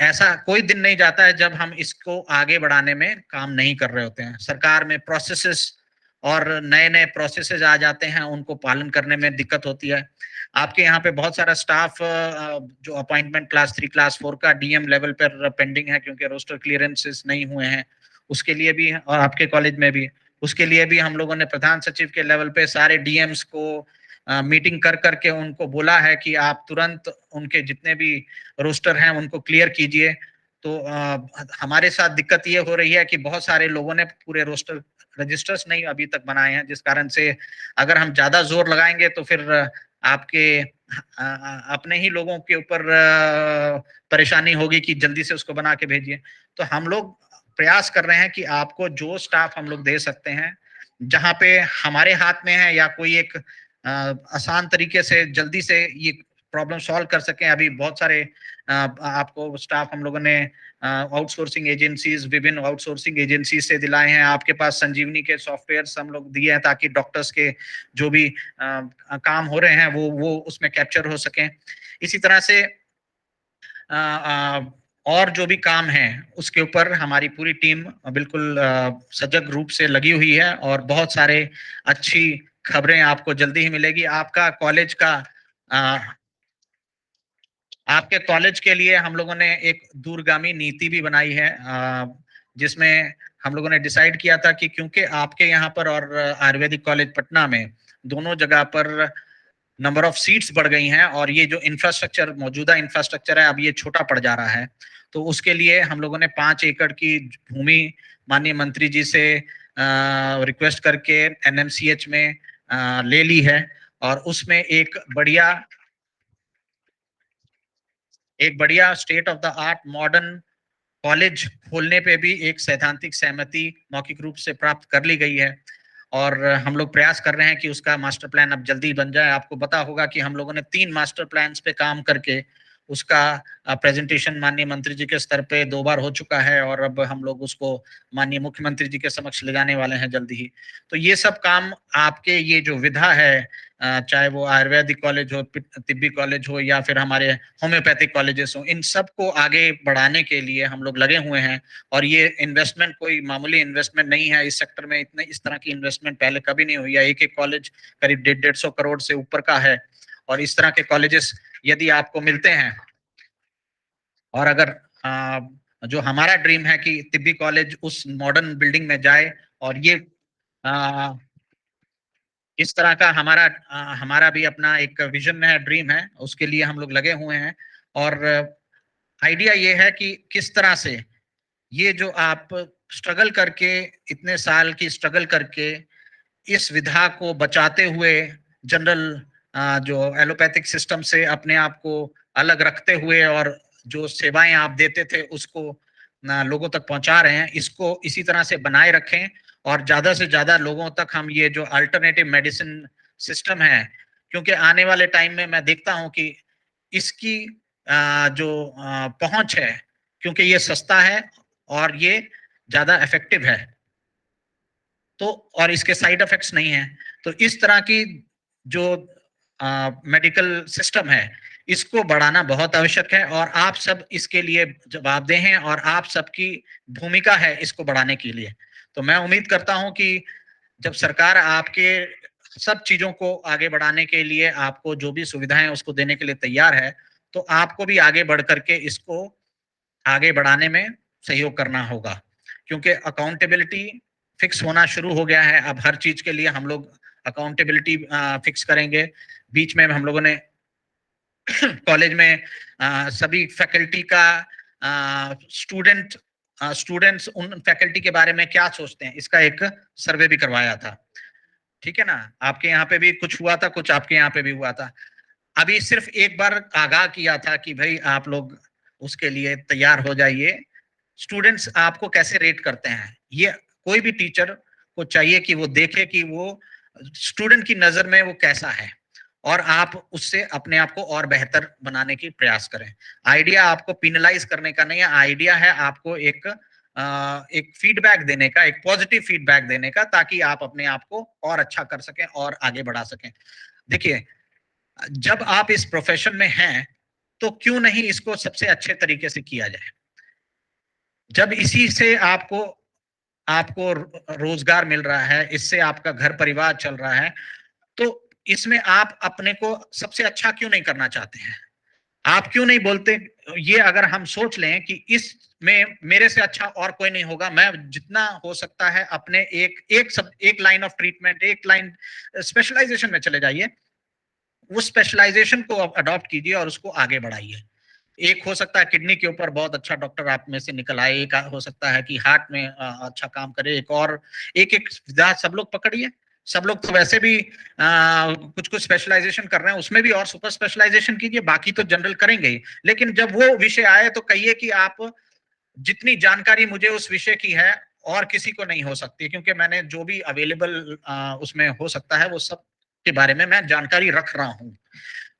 ऐसा कोई दिन नहीं जाता है जब हम इसको आगे बढ़ाने में काम नहीं कर रहे होते हैं। सरकार में प्रोसेसेस और नए नए प्रोसेसेस आ जाते हैं, उनको पालन करने में दिक्कत होती है। आपके यहाँ पे बहुत सारा स्टाफ जो अपॉइंटमेंट क्लास 3 क्लास 4 का डीएम लेवल पर पेंडिंग है, क्योंकि रोस्टर क्लियरेंसेस नहीं हुए हैं, उसके लिए भी, और आपके कॉलेज में भी, उसके लिए भी हम लोगों ने प्रधान सचिव के लेवल पे सारे डीएम्स को मीटिंग कर करके उनको बोला है कि आप तुरंत उनके जितने भी रोस्टर हैं उनको क्लियर कीजिए। तो हमारे साथ दिक्कत ये हो रही है कि बहुत सारे लोगों ने पूरे रोस्टर रजिस्टर्स नहीं अभी तक बनाए हैं, जिस कारण से अगर हम ज्यादा जोर लगाएंगे तो फिर आपके अपने ही लोगों के ऊपर परेशानी होगी कि जल्दी से उसको बना के भेजिए। तो हम लोग प्रयास कर रहे हैं कि आपको जो स्टाफ हम लोग दे सकते हैं, जहां पे हमारे हाथ में है या कोई एक आसान तरीके से जल्दी से ये प्रॉब्लम सॉल्व कर सकें। अभी बहुत सारे आपको स्टाफ हम लोगों ने आउटसोर्सिंग एजेंसीज, विभिन्न आउटसोर्सिंग एजेंसी से दिलाए हैं। आपके पास संजीवनी के सॉफ्टवेयर्स हम लोग दिए हैं ताकि डॉक्टर्स के जो भी काम हो रहे हैं वो उसमें कैप्चर हो सकें। इसी तरह से और जो भी काम है उसके ऊपर हमारी पूरी टीम बिल्कुल सजग रूप से लगी हुई है और बहुत सारे अच्छी खबरें आपको जल्दी ही मिलेगी। आपके कॉलेज के लिए हम लोगों ने एक दूरगामी नीति भी बनाई है, जिसमें हम लोगों ने डिसाइड किया था कि क्योंकि आपके यहाँ पर और आयुर्वेदिक कॉलेज पटना में दोनों जगह पर नंबर ऑफ सीट्स बढ़ गई हैं और ये जो इंफ्रास्ट्रक्चर, मौजूदा इंफ्रास्ट्रक्चर है, अब ये छोटा पड़ जा रहा है। तो उसके लिए हम लोगों ने 5 एकड़ की भूमि माननीय मंत्री जी से रिक्वेस्ट करके एनएमसीएच में ले ली है और उसमें एक बढ़िया state of the art modern college खोलने पे भी एक सैद्धांतिक सहमति मौखिक रूप से प्राप्त कर ली गई है और हम लोग प्रयास कर रहे हैं कि उसका मास्टर प्लान अब जल्दी बन जाए। आपको पता होगा कि हम लोगों ने 3 मास्टर प्लान्स पे काम करके उसका प्रेजेंटेशन माननीय मंत्री जी के स्तर पे 2 बार हो चुका है और अब हम लोग उसको माननीय मुख्यमंत्री जी के समक्ष ले जाने वाले हैं जल्दी ही। तो ये सब काम आपके ये जो विधा है, चाहे वो आयुर्वेदिक कॉलेज हो, तिब्बी कॉलेज हो या फिर हमारे होम्योपैथिक कॉलेजेस हो, इन सबको आगे बढ़ाने के लिए हम लोग लगे हुए हैं और ये इन्वेस्टमेंट कोई मामूली इन्वेस्टमेंट नहीं है। इस सेक्टर में इस तरह की इन्वेस्टमेंट पहले कभी नहीं हुई है। एक कॉलेज करीब 150 करोड़ से ऊपर का है और इस तरह के कॉलेजेस यदि आपको मिलते हैं और अगर जो हमारा ड्रीम है कि तिब्बी कॉलेज उस मॉडर्न बिल्डिंग में जाए और ये इस तरह का हमारा भी अपना एक विजन है, ड्रीम है, उसके लिए हम लोग लगे हुए हैं। और आइडिया ये है कि किस तरह से ये जो आप स्ट्रगल करके, इतने साल की स्ट्रगल करके इस विधा को बचाते हुए, जनरल जो एलोपैथिक सिस्टम से अपने आप को अलग रखते हुए और जो सेवाएं आप देते थे उसको लोगों तक पहुंचा रहे हैं, इसको इसी तरह से बनाए रखें और ज्यादा से ज्यादा लोगों तक हम ये जो अल्टरनेटिव मेडिसिन सिस्टम है, क्योंकि आने वाले टाइम में मैं देखता हूं कि इसकी जो पहुंच है, क्योंकि ये सस्ता है और ये ज्यादा इफेक्टिव है, तो और इसके साइड इफेक्ट्स नहीं है, तो इस तरह की जो मेडिकल सिस्टम है इसको बढ़ाना बहुत आवश्यक है और आप सब इसके लिए जवाबदेह हैं और आप सबकी भूमिका है इसको बढ़ाने के लिए। तो मैं उम्मीद करता हूं कि जब सरकार आपके सब चीजों को आगे बढ़ाने के लिए, आपको जो भी सुविधाएं उसको देने के लिए तैयार है, तो आपको भी आगे बढ़ करके इसको आगे बढ़ाने में सहयोग करना होगा, क्योंकि अकाउंटेबिलिटी फिक्स होना शुरू हो गया है। अब हर चीज के लिए हम लोग अकाउंटेबिलिटी फिक्स करेंगे। बीच में हम लोगों ने कॉलेज में सभी फैकल्टी का स्टूडेंट्स उन फैकल्टी के बारे में क्या सोचते हैं इसका एक सर्वे भी करवाया था। ठीक है ना, आपके यहाँ पे भी कुछ हुआ था, कुछ आपके यहाँ पे भी हुआ था। अभी सिर्फ एक बार आगाह किया था कि भाई आप लोग उसके लिए तैयार हो जाइए। स्टूडेंट्स आपको कैसे रेट करते हैं, ये कोई भी टीचर को चाहिए कि वो देखे कि वो स्टूडेंट की नजर में वो कैसा है और आप उससे अपने आप को और बेहतर बनाने की प्रयास करें। आइडिया आपको पिनलाइज करने का नहीं है, आइडिया है आपको एक फीडबैक देने का, एक पॉजिटिव फीडबैक देने का, ताकि आप अपने आप को और अच्छा कर सकें और आगे बढ़ा सकें। देखिए, जब आप इस प्रोफेशन में हैं तो क्यों नहीं इसको सबसे अच्छे तरीके से किया जाए। जब इसी से आपको रोजगार मिल रहा है, इससे आपका घर परिवार चल रहा है, तो इसमें आप अपने को सबसे अच्छा क्यों नहीं करना चाहते हैं? आप क्यों नहीं बोलते, ये अगर हम सोच लें कि इसमें मेरे से अच्छा और कोई नहीं होगा, मैं जितना हो सकता है अपने एक लाइन ऑफ ट्रीटमेंट, एक लाइन स्पेशलाइजेशन में चले जाइए, उस स्पेशलाइजेशन को अडॉप्ट कीजिए और उसको आगे बढ़ाइए। एक हो सकता है किडनी के ऊपर बहुत अच्छा डॉक्टर आप में से निकल आए, एक हो सकता है कि हार्ट में अच्छा काम करे, एक और एक विधा सब लोग पकड़िए। सब लोग तो वैसे भी कुछ स्पेशलाइजेशन कर रहे हैं, उसमें भी और सुपर स्पेशलाइजेशन कीजिए, बाकी तो जनरल करेंगे ही। लेकिन जब वो विषय आए तो कहिए कि आप जितनी जानकारी मुझे उस विषय की है और किसी को नहीं हो सकती, क्योंकि मैंने जो भी अवेलेबल उसमें हो सकता है वो सब के बारे में मैं जानकारी रख रहा हूं।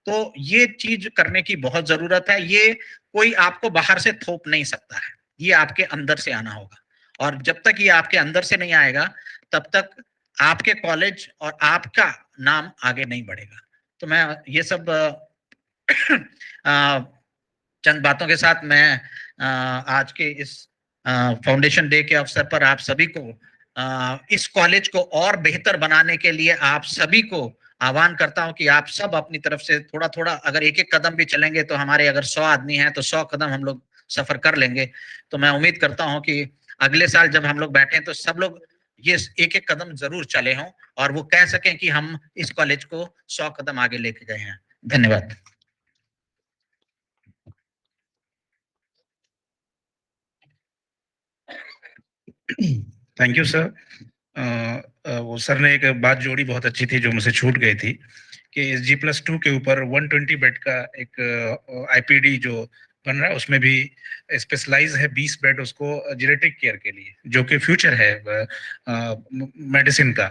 तो ये चीज करने की बहुत जरूरत है। ये कोई आपको बाहर से थोप नहीं सकता है, ये आपके अंदर से आना होगा, और जब तक ये आपके अंदर से नहीं आएगा तब तक आपके कॉलेज और आपका नाम आगे नहीं बढ़ेगा। तो मैं ये सब चंद बातों के साथ मैं आज के इस फाउंडेशन डे के अवसर पर आप सभी को इस कॉलेज को और बेहतर बनाने के लिए आप सभी को आह्वान करता हूं कि आप सब अपनी तरफ से थोड़ा थोड़ा, अगर एक एक कदम भी चलेंगे तो हमारे अगर 100 आदमी हैं तो 100 कदम हम लोग सफर कर लेंगे। तो मैं उम्मीद करता हूं कि अगले साल जब हम लोग बैठे तो सब लोग ये एक एक कदम जरूर चले हों और वो कह सकें कि हम इस कॉलेज को 100 कदम आगे लेके गए हैं। धन्यवाद। Thank you sir. वो सर ने एक बात जोड़ी बहुत अच्छी थी जो मुझसे छूट गई थी कि इस G+2 के ऊपर 120 बेड का एक आईपीडी जो बन रहा है उसमें भी स्पेशलाइज है 20 बेड उसको जेनेटिक केयर के लिए, जो कि फ्यूचर है मेडिसिन का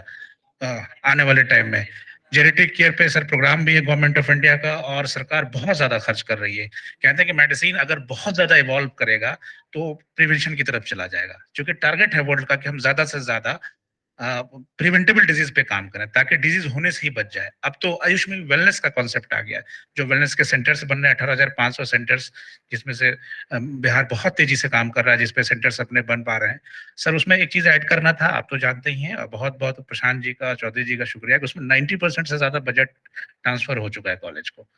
आने वाले टाइम में। जेनेटिक केयर पे सर प्रोग्राम भी है गवर्नमेंट ऑफ इंडिया का और सरकार बहुत ज्यादा खर्च कर रही है। कहते हैं कि मेडिसिन अगर बहुत ज्यादा इवॉल्व करेगा तो प्रिवेंशन की तरफ चला जाएगा, क्योंकि टारगेट है वर्ल्ड का कि हम ज्यादा से ज्यादा प्रिवेंटेबल डिजीज पे काम करें ताकि डिजीज होने से ही बच जाए। अब तो आयुष में वेलनेस का कॉन्सेप्ट आ गया है, जो वेलनेस के सेंटर्स बन रहे हैं 18,500 सेंटर्स, जिसमें से बिहार बहुत तेजी से काम कर रहा है, जिसपे सेंटर्स अपने बन पा रहे हैं। सर उसमें एक चीज ऐड करना था, आप तो जानते ही हैं, और बहुत बहुत प्रशांत जी का, चौधरी जी का शुक्रिया कि उसमें 90% से ज्यादा बजट ट्रांसफर हो चुका है कॉलेज को।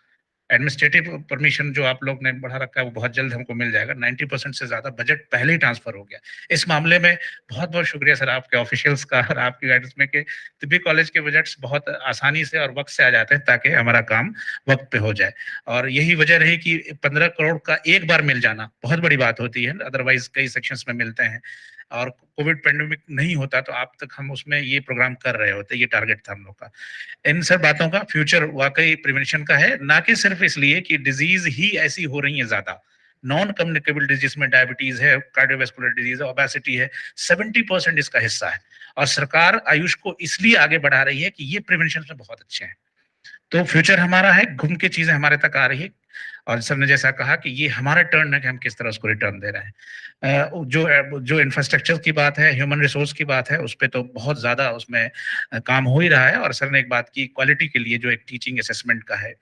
एडमिनिस्ट्रेटिव परमिशन जो आप लोग ने बढ़ा रखा है वो बहुत जल्द हमको मिल जाएगा। 90% से ज्यादा बजट पहले ही ट्रांसफर हो गया। इस मामले में बहुत बहुत शुक्रिया सर आपके ऑफिशियल्स का और आपकी गाइडेंस में कि तिब्बी कॉलेज के बजट्स बहुत आसानी से और वक्त से आ जाते हैं ताकि हमारा काम वक्त पे हो जाए। और यही वजह रही कि 15 करोड़ का एक बार मिल जाना बहुत बड़ी बात होती है, अदरवाइज कई सेक्शंस में मिलते हैं। और कोविड पेंडेमिक नहीं होता तो आप तक हम उसमें ये प्रोग्राम कर रहे होते, ये टारगेट था हम लोग का। इन सब बातों का फ्यूचर वाकई प्रिवेंशन का है, ना कि सिर्फ इसलिए कि डिजीज ही ऐसी हो रही है ज्यादा। नॉन कम्युनिकेबल डिजीज में डायबिटीज है, कार्डियोवैस्कुलर डिजीज है, ओबेसिटी है, 70% इसका हिस्सा है। और सरकार आयुष को इसलिए आगे बढ़ा रही है कि ये प्रिवेंशन में बहुत अच्छे हैं। तो फ्यूचर हमारा है, घूम के चीजें हमारे तक आ रही है। और सर ने जैसा कहा कि ये हमारा टर्न है कि हम किस तरह उसको रिटर्न दे रहे हैं। जो इंफ्रास्ट्रक्चर की बात है, ह्यूमन रिसोर्स की बात है, उस पर तो बहुत ज्यादा उसमें काम हो ही रहा है। और सर ने एक बात की क्वालिटी के लिए, जो एक टीचिंग असेसमेंट का है,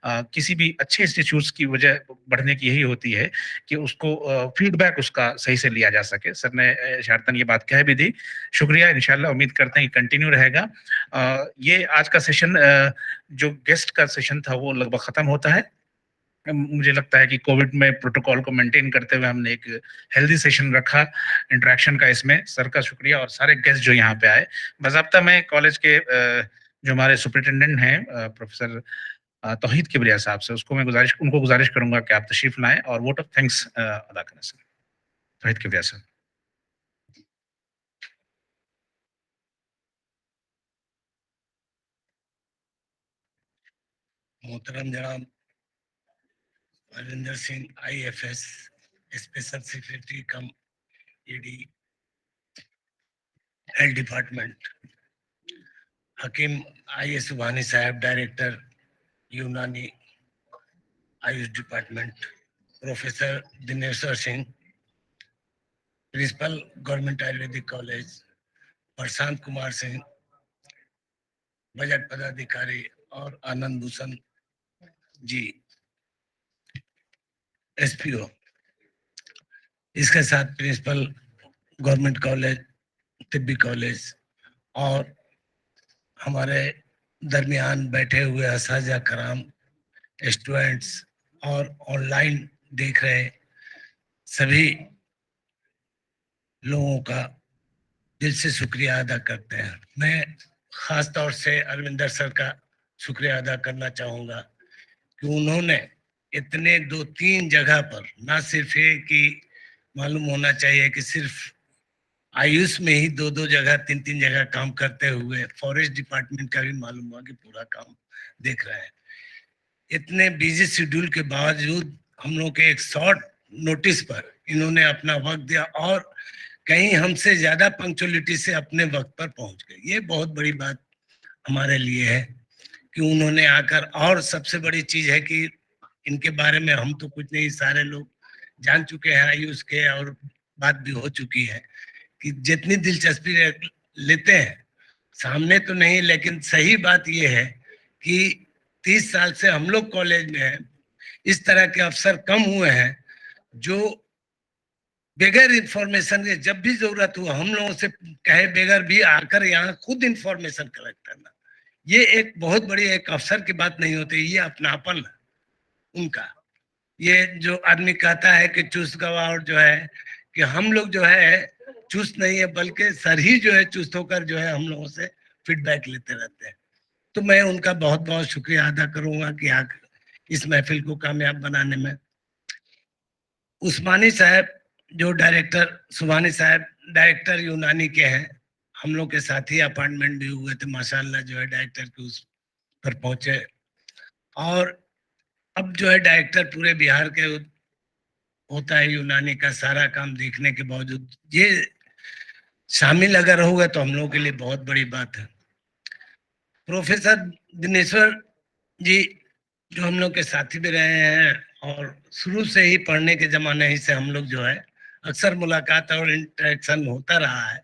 किसी भी अच्छे इंस्टीट्यूट्स की वजह बढ़ने की यही होती है कि उसको फीडबैक उसका सही से लिया जा सके। सर ने शारतन ये बात कह भी दी, शुक्रिया। इंशाल्लाह उम्मीद करते हैं कि कंटिन्यू रहेगा। ये आज का सेशन जो गेस्ट का सेशन था वो लगभग खत्म होता है। मुझे लगता है कि कोविड में प्रोटोकॉल को मेंटेन करते हुए हमने एक हेल्दी सेशन रखा इंटरेक्शन का। इसमें सर का शुक्रिया और सारे गेस्ट जो यहाँ पे आए। बाज़ाब्ता मैं कॉलेज के जो हमारे सुपरिटेंडेंट हैं प्रोफेसर तौहीद किबरिया साहब से उनको गुजारिश करूंगा कि आप तशरीफ लाएं और वोट ऑफ थैंक्स अदा करें। सर तौहीद किबरिया सर। मोहतरम जनाब Harinder Singh IFS special secretary cum ED health department, हकीम IS सुबहानी साहब director Unani AYUSH department, professor Dineshwar Singh principal government Ayurvedic college, Prashant Kumar Singh budget पदाधिकारी और आनंद भूषण जी SPO, इसके साथ principal government college Tibbi college और हमारे दरमियान बैठे हुए असाजा कराम, स्टूडेंट्स और ऑनलाइन देख रहे सभी लोगों का दिल से शुक्रिया अदा करते हैं। मैं खास तौर से अरविंदर सर का शुक्रिया अदा करना चाहूँगा कि उन्होंने इतने 2-3 जगह पर, ना सिर्फ ये कि मालूम होना चाहिए कि सिर्फ आयुष में ही 2-2 जगह 3-3 जगह काम करते हुए फॉरेस्ट डिपार्टमेंट का भी मालूम हुआ कि पूरा काम देख रहे हैं। इतने बिजी शेड्यूल के बावजूद हम लोग के एक शॉर्ट नोटिस पर इन्होंने अपना वक्त दिया और कहीं हमसे ज्यादा पंक्चुअलिटी से अपने वक्त पर पहुंच गए। ये बहुत बड़ी बात हमारे लिए है कि उन्होंने आकर, और सबसे बड़ी चीज है कि इनके बारे में हम तो कुछ नहीं, सारे लोग जान चुके हैं आयुष के और बात भी हो चुकी है कि जितनी दिलचस्पी लेते हैं सामने तो नहीं, लेकिन सही बात यह है कि 30 साल से हम लोग कॉलेज में हैं, इस तरह के अफसर कम हुए हैं जो बगैर इंफॉर्मेशन के जब भी जरूरत हो हम लोगों से कहे बगैर भी आकर यहाँ खुद इंफॉर्मेशन कलेक्ट करना। ये एक बहुत बड़ी एक अफसर की बात नहीं होती, ये अपनापन है उनका। ये जो आदमी कहता है कि चूस गवाह जो है कि हम लोग जो है चुस्त नहीं है, बल्कि सर ही जो है चुस्त होकर जो है हम लोगों से फीडबैक लेते रहते हैं। तो मैं उनका बहुत बहुत शुक्रिया अदा करूंगा कि इस महफिल को कामयाब बनाने में उस्मानी साहब जो डायरेक्टर, सुभानी साहब डायरेक्टर यूनानी के हैं, हम लोग के साथ ही अपॉइंटमेंट भी हुए थे, माशाल्लाह जो है डायरेक्टर के उस पर पहुंचे। और अब जो है डायरेक्टर पूरे बिहार के होता है, यूनानी का सारा काम देखने के बावजूद ये शामिल अगर होगा तो हम लोगों के लिए बहुत बड़ी बात है। प्रोफेसर दिनेश्वर जी जो हम लोग के साथी भी रहे हैं और शुरू से ही पढ़ने के जमाने ही से हम लोग जो है अक्सर मुलाकात और इंटरेक्शन होता रहा है।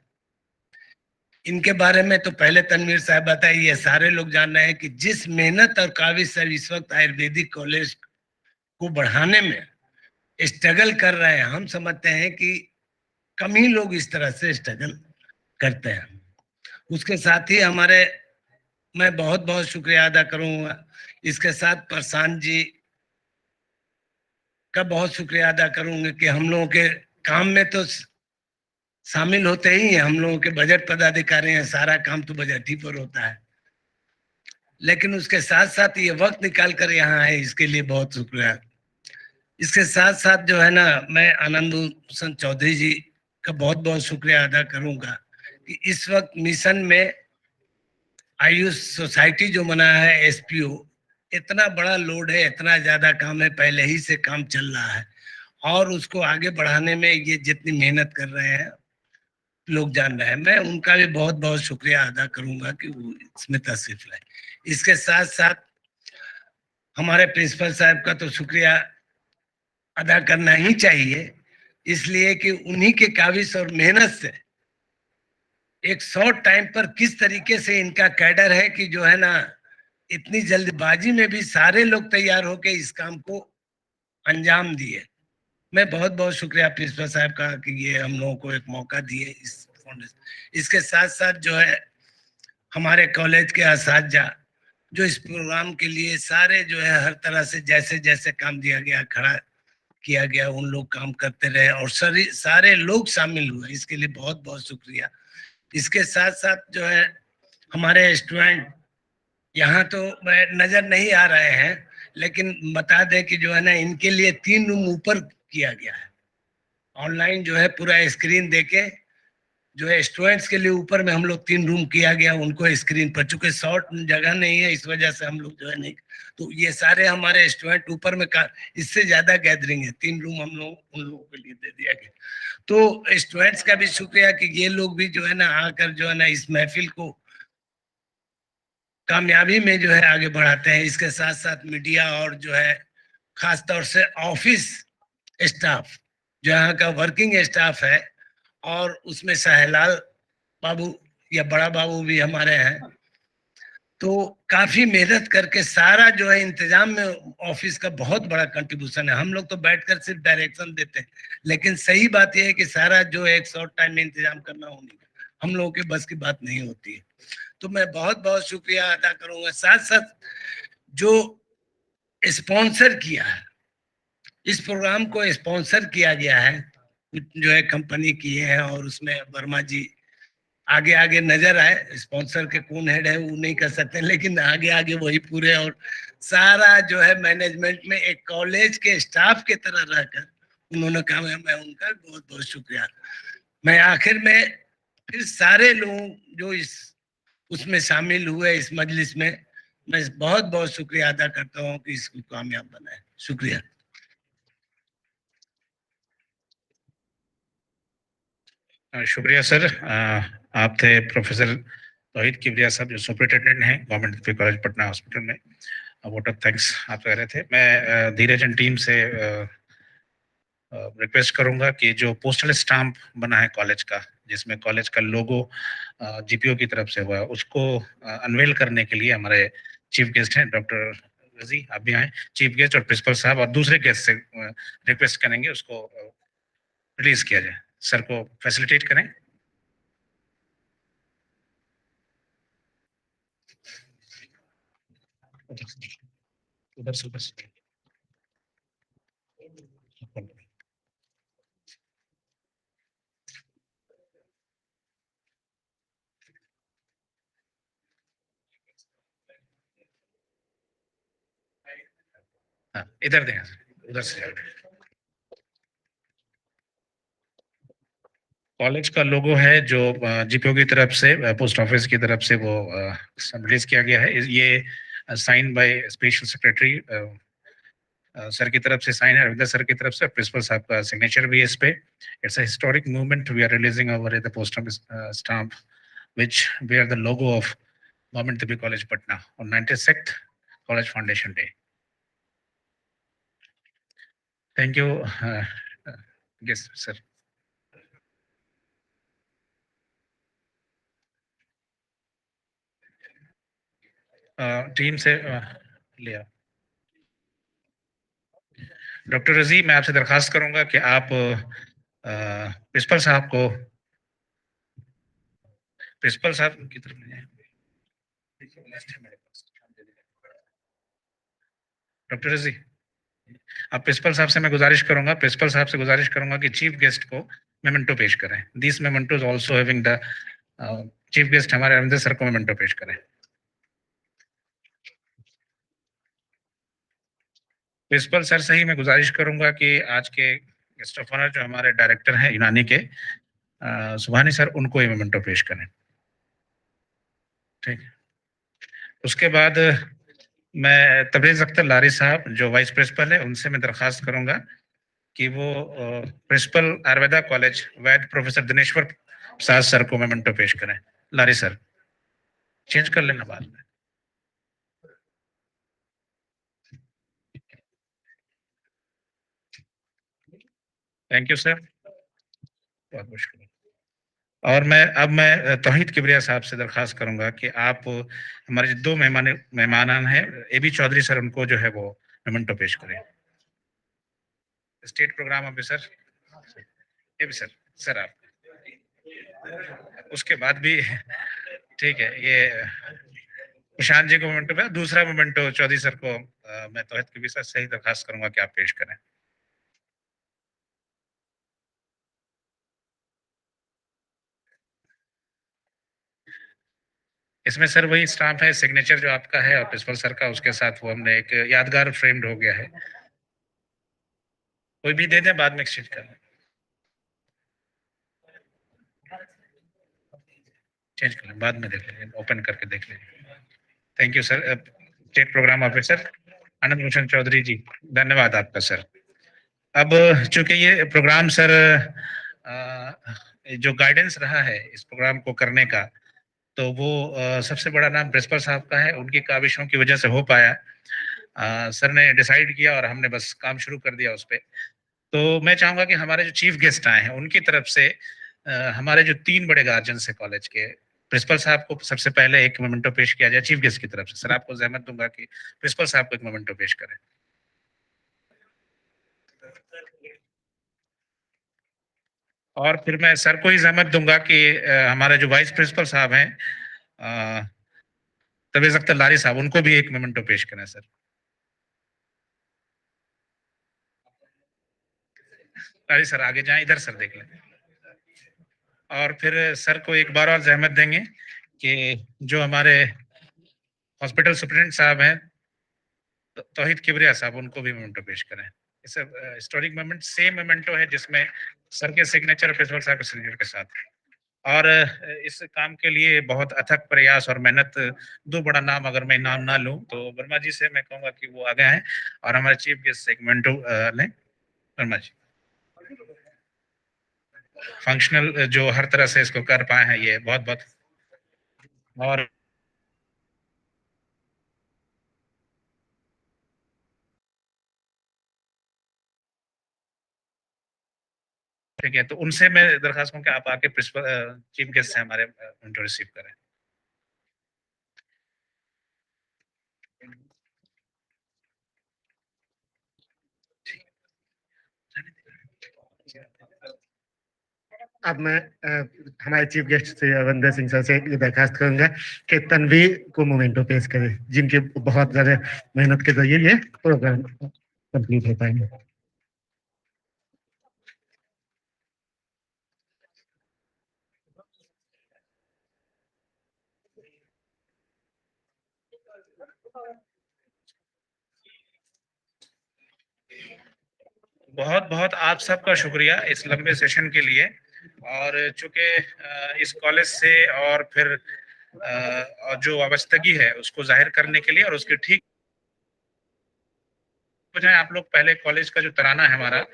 इनके बारे में तो पहले तनवीर साहब बताइए, सारे लोग जान रहे हैं कि जिस मेहनत और काबिज से इस वक्त आयुर्वेदिक कॉलेज को बढ़ाने में स्ट्रगल कर रहे हैं, हम समझते हैं कि कम ही लोग इस तरह से स्ट्रगल करते हैं। उसके साथ ही हमारे, मैं बहुत बहुत शुक्रिया अदा करूंगा इसके साथ प्रशांत जी का बहुत शुक्रिया अदा करूंगा कि हम लोगों के काम में तो शामिल होते ही हैं, हम लोगों के बजट पदाधिकारी हैं, सारा काम तो बजट ही पर होता है, लेकिन उसके साथ साथ ये वक्त निकाल कर यहाँ आए, इसके लिए बहुत शुक्रिया। इसके साथ साथ जो है ना, मैं आनंद भूषण चौधरी जी का बहुत बहुत शुक्रिया अदा करूंगा कि इस वक्त मिशन में आयुष सोसाइटी जो बना है एसपीओ, इतना बड़ा लोड है, इतना ज्यादा काम है, पहले ही से काम चल रहा है और उसको आगे बढ़ाने में ये जितनी मेहनत कर रहे हैं लोग जान रहे हैं, मैं उनका भी बहुत बहुत शुक्रिया अदा करूंगा कि वो इसमें तशरीफ लाए। इसके साथ साथ हमारे प्रिंसिपल साहब का तो शुक्रिया अदा करना ही चाहिए, इसलिए कि उन्हीं के काबिज और मेहनत से एक शॉर्ट टाइम पर किस तरीके से इनका कैडर है कि जो है ना इतनी जल्दबाजी में भी सारे लोग तैयार होके इस काम को अंजाम दिए। मैं बहुत बहुत शुक्रिया प्रिंसिपल साहब का कि ये हम लोगों को एक मौका दिए इस फाउंडेशन। इसके साथ साथ जो है हमारे कॉलेज के असातिज़ा जो इस प्रोग्राम के लिए सारे जो है हर तरह से जैसे जैसे काम दिया गया, खड़ा किया गया, उन लोग काम करते रहे और सारे लोग शामिल हुए, इसके लिए बहुत बहुत शुक्रिया। इसके साथ साथ जो है हमारे स्टूडेंट यहाँ तो नजर नहीं आ रहे हैं, लेकिन बता दें कि जो है ना इनके लिए 3 रूम ऊपर किया गया है, ऑनलाइन जो है पूरा स्क्रीन देके जो है स्टूडेंट्स के लिए ऊपर में हम लोग 3 रूम किया गया उनको स्क्रीन पर, चूंकि शॉर्ट जगह नहीं है इस वजह से हम लोग जो है नहीं, तो ये सारे हमारे स्टूडेंट ऊपर में का इससे ज्यादा गैदरिंग है, 3 रूम हम लोग उन लोगों के लिए दे दिया गया। तो स्टूडेंट्स का भी शुक्रिया कि ये लोग भी जो है ना आकर जो है ना इस महफिल को कामयाबी में जो है आगे बढ़ाते हैं। इसके साथ साथ मीडिया और जो है खास तौर से ऑफिस स्टाफ जो यहाँ का वर्किंग स्टाफ है, और उसमें साहेलाल बाबू या बड़ा बाबू भी हमारे हैं, तो काफी मेहनत करके सारा जो है इंतजाम में ऑफिस का बहुत बड़ा कंट्रीब्यूशन है। हम लोग तो बैठकर सिर्फ डायरेक्शन देते हैं, लेकिन सही बात यह है कि सारा जो है एक शॉर्ट टाइम में इंतजाम करना हम लोगों के बस की बात नहीं होती है। तो मैं बहुत बहुत शुक्रिया अदा करूंगा। साथ साथ जो स्पॉन्सर किया है, इस प्रोग्राम को स्पॉन्सर किया गया है, जो है कंपनी की है, और उसमें वर्मा जी आगे आगे नजर आए, स्पॉन्सर के कौन हेड है वो नहीं कर सकते, लेकिन आगे आगे वही पूरे, और सारा जो है मैनेजमेंट में एक कॉलेज के स्टाफ के तरह रहकर उन्होंने कहा, मैं उनका बहुत बहुत शुक्रिया। मैं आखिर में फिर सारे लोग जो इस उसमें शामिल हुए इस मजलिस में, मैं बहुत बहुत शुक्रिया अदा करता हूँ कि इसको कामयाब बनाए। शुक्रिया। शुक्रिया सर। आप थे प्रोफेसर तौहीद किबरिया साहब जो सुपरिटेंडेंट हैं गवर्नमेंट कॉलेज पटना हॉस्पिटल में। वोट ऑफ थैंक्स आप कह रहे थे। मैं धीरज एंड टीम से रिक्वेस्ट करूंगा कि जो पोस्टल स्टाम्प बना है कॉलेज का, जिसमें कॉलेज का लोगो जीपीओ की तरफ से हुआ है, उसको अनवेल करने के लिए हमारे चीफ गेस्ट हैं डॉक्टर रजी, आप भी आए, चीफ गेस्ट और प्रिंसिपल साहब और दूसरे गेस्ट से रिक्वेस्ट करेंगे उसको रिलीज किया जाए। सर को फैसिलिटेट करें। उधर से उधर से। इधर दें, उधर से जाओ। कॉलेज का लोगो है जो जीपीओ की तरफ से, पोस्ट ऑफिस की तरफ से वो रिलीज किया गया है। ये sign by special secretary sir की तरफ से साइन है, रविंदर सर की तरफ से, प्रिंसिपल साहब का सिग्नेचर भी है इस पे। It's a historic movement we are releasing over the post office stamp which bear the logo of Government Tibbi College Patna on 96th College Foundation Day. Thank you. Yes, sir. Team से लिया। Doctor रजी, मैं आपसे दरखास्त करूंगा कि आप principal साहब को, प्रिंसिपल साहब की तरफ ले जाएं। डॉक्टर रजी, अब प्रिंसिपल साहब से मैं गुजारिश करूंगा, प्रिंसिपल साहब से गुजारिश करूंगा कि चीफ गेस्ट को मेमेंटो पेश करें। This memento is also having the chief guest हमारे रविंद्र सर को मेमेंटो पेश करें। प्रिंसिपल सर से ही मैं गुजारिश करूंगा कि आज के गेस्ट ऑफ ऑनर जो हमारे डायरेक्टर हैं यूनानी के, सुभानी सर, उनको ये मेमेंटो पेश करें। ठीक, उसके बाद मैं तबरेज अख्तर लारी साहब जो वाइस प्रिंसिपल है, उनसे मैं दरखास्त करूंगा कि वो प्रिंसिपल आयुर्वेदा कॉलेज वैद प्रोफेसर दिनेश्वर प्रसाद सर को मेमेंटो पेश करें। लारी सर, चेंज कर लेना बाद में। थैंक यू सर, बहुत मुश्किल। और मैं तौहीद किबरिया साहब से दरखास्त करूंगा कि आप हमारे जो दो मेहमान हैं, एबी चौधरी सर, उनको जो है वो मेमेंटो पेश करें। State programme officer AB sir, sir आप उसके बाद भी ठीक है। ये ईशान जी को मोमेंटो पे, दूसरा मोमेंटो चौधरी सर को मैं तौहीद किबरिया सर से ही दरखास्त करूंगा कि आप पेश करें। इसमें सर वही स्टाम्प है, सिग्नेचर जो आपका है और प्रिंसिपल सर का, उसके साथ वो हमने एक यादगार फ्रेम्ड हो गया है। कोई भी दे दें, बाद में एक्सचेंज कर लें, चेंज कर लें, बाद में देख लेंगे, ओपन करके देख लेंगे। Thank you sir. State programme officer Anand Bhushan Chaudhary ji, धन्यवाद आपका सर। अब चूंकि ये प्रोग्राम सर जो गाइडेंस रहा है इस प्रोग्राम को करने का, तो वो सबसे बड़ा नाम प्रिंसिपल साहब का है, उनकी काविशों की वजह से हो पाया। सर ने डिसाइड किया और हमने बस काम शुरू कर दिया उस पर। तो मैं चाहूंगा कि हमारे जो चीफ गेस्ट आए हैं उनकी तरफ से हमारे जो 3 बड़े गार्जियंस है कॉलेज के, प्रिंसिपल साहब को सबसे पहले एक मोमेंटो पेश किया जाए चीफ गेस्ट की तरफ से। सर, आपको जहमत दूंगा कि प्रिंसिपल साहब को एक मोमेंटो पेश करें। और फिर मैं सर को ही जहमत दूंगा कि हमारे जो वाइस प्रिंसिपल साहब हैं तबरेज अख्तर लारी साहब, उनको भी एक मोमेंटो पेश करें सर। लारी सर आगे जाएं, इधर सर देख लें। और फिर सर को एक बार और जहमत देंगे कि जो हमारे हॉस्पिटल सुप्रिटेंडेंट साहब हैं तौहीद किबरिया साहब, उनको भी मोमेंटो पेश करें। इस हिस्टोरिक मोमेंट, सेम मोमेंटो है जिसमें सर के सिग्नेचर और प्रिंसिपल साहब के सिग्नेचर के साथ। और इस काम के लिए बहुत अथक प्रयास और मेहनत, 2 बड़ा नाम अगर मैं नाम ना लूं तो वर्मा जी से मैं कहूंगा कि वो आगे हैं और हमारे चीफ गेस्ट सेगमेंटो लें। वर्मा जी फंक्शनल जो हर तरह से इसको कर पाए हैं, ये बहुत बहुत। और ठीक है, तो उनसे मैं दरखास्त करूं कि आप आके प्रिंसिपल चीफ गेस्ट से हमारे उनको रिसीव करें। अब मैं हमारे चीफ गेस्ट से वंदे सिंह सर से ये दरखास्त करूंगा कि तन्वी को मोमेंटो पेश करें, जिनके बहुत ज्यादा मेहनत के जरिए ये प्रोग्राम कंप्लीट हो पाएंगे। बहुत बहुत आप सबका शुक्रिया इस लंबे सेशन के लिए। और चूंकि इस कॉलेज से और फिर और जो वाबस्तगी है उसको जाहिर करने के लिए और उसके ठीक हो जाए, आप लोग पहले कॉलेज का जो तराना है हमारा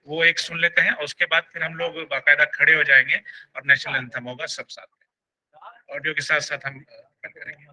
वो एक सुन लेते हैं, उसके बाद फिर हम लोग बाकायदा खड़े हो जाएंगे और नेशनल एंथम होगा सब साथ में, ऑडियो के साथ साथ हम करेंगे।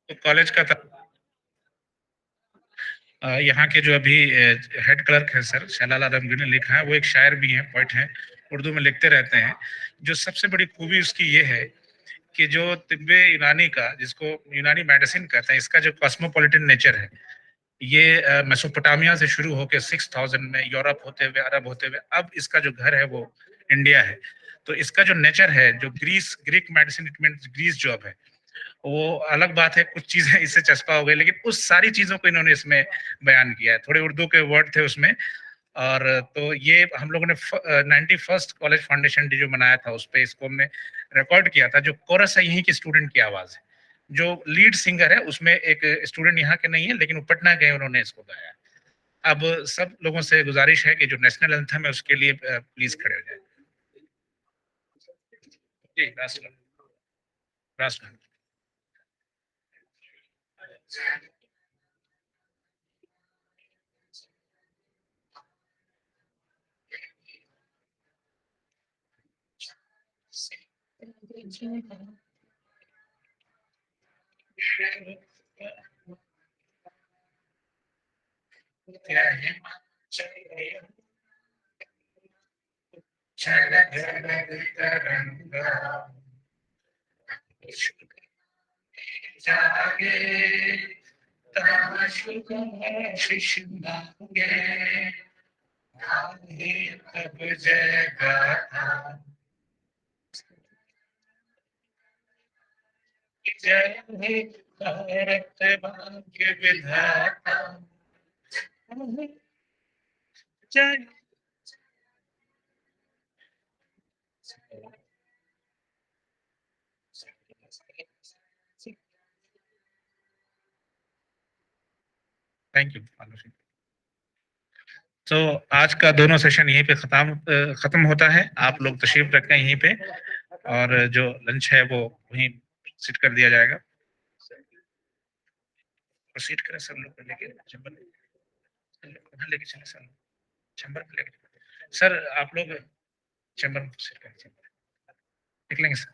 तो कॉलेज का यहाँ के जो अभी हेड क्लर्क है सर शैलाल आलमगीर ने लिखा है, वो एक शायर भी हैं, पोइट हैं, उर्दू में लिखते रहते हैं। जो सबसे बड़ी खूबी उसकी ये है कि जो तिब्बे यूनानी का, जिसको यूनानी मेडिसिन कहते हैं, इसका जो कॉस्मोपॉलिटन नेचर है, ये मेसोपोटामिया से शुरू होकर 6000 में यूरोप होते हुए, अरब होते हुए, अब इसका जो घर है वो इंडिया है। तो इसका जो नेचर है, जो Greek medicine, it means Greece job है, वो अलग बात है, कुछ चीजें इससे चस्पा हो गई, लेकिन उस सारी चीजों को इन्होंने इसमें बयान किया है। थोड़े उर्दू के वर्ड थे उसमें। और तो ये हम लोगों ने 91st कॉलेज फाउंडेशन डे जो मनाया था, उस पे इसको हमने रिकॉर्ड किया था। जो कोरस है, यहीं की स्टूडेंट की आवाज है। जो लीड सिंगर है उसमें एक स्टूडेंट यहाँ के नहीं है, लेकिन वो पटना गए, उन्होंने इसको गाया। अब सब लोगों से गुजारिश है कि जो नेशनल एंथम है उसके लिए प्लीज खड़े हो जाए। जी, राष्ट्र थैंक यू। तो आज का दोनों सेशन यहीं पे खत्म होता है। आप लोग तशरीफ रखें यहीं पे, और जो लंच है वो वहीं सिट कर दिया जाएगा। प्रोसीड करें सर, लोग लेके चैम्बर लेके चले सर, चैम्बर पे लेके। सर आप लोग चैम्बर में सिट करें, निकलेंगे सर।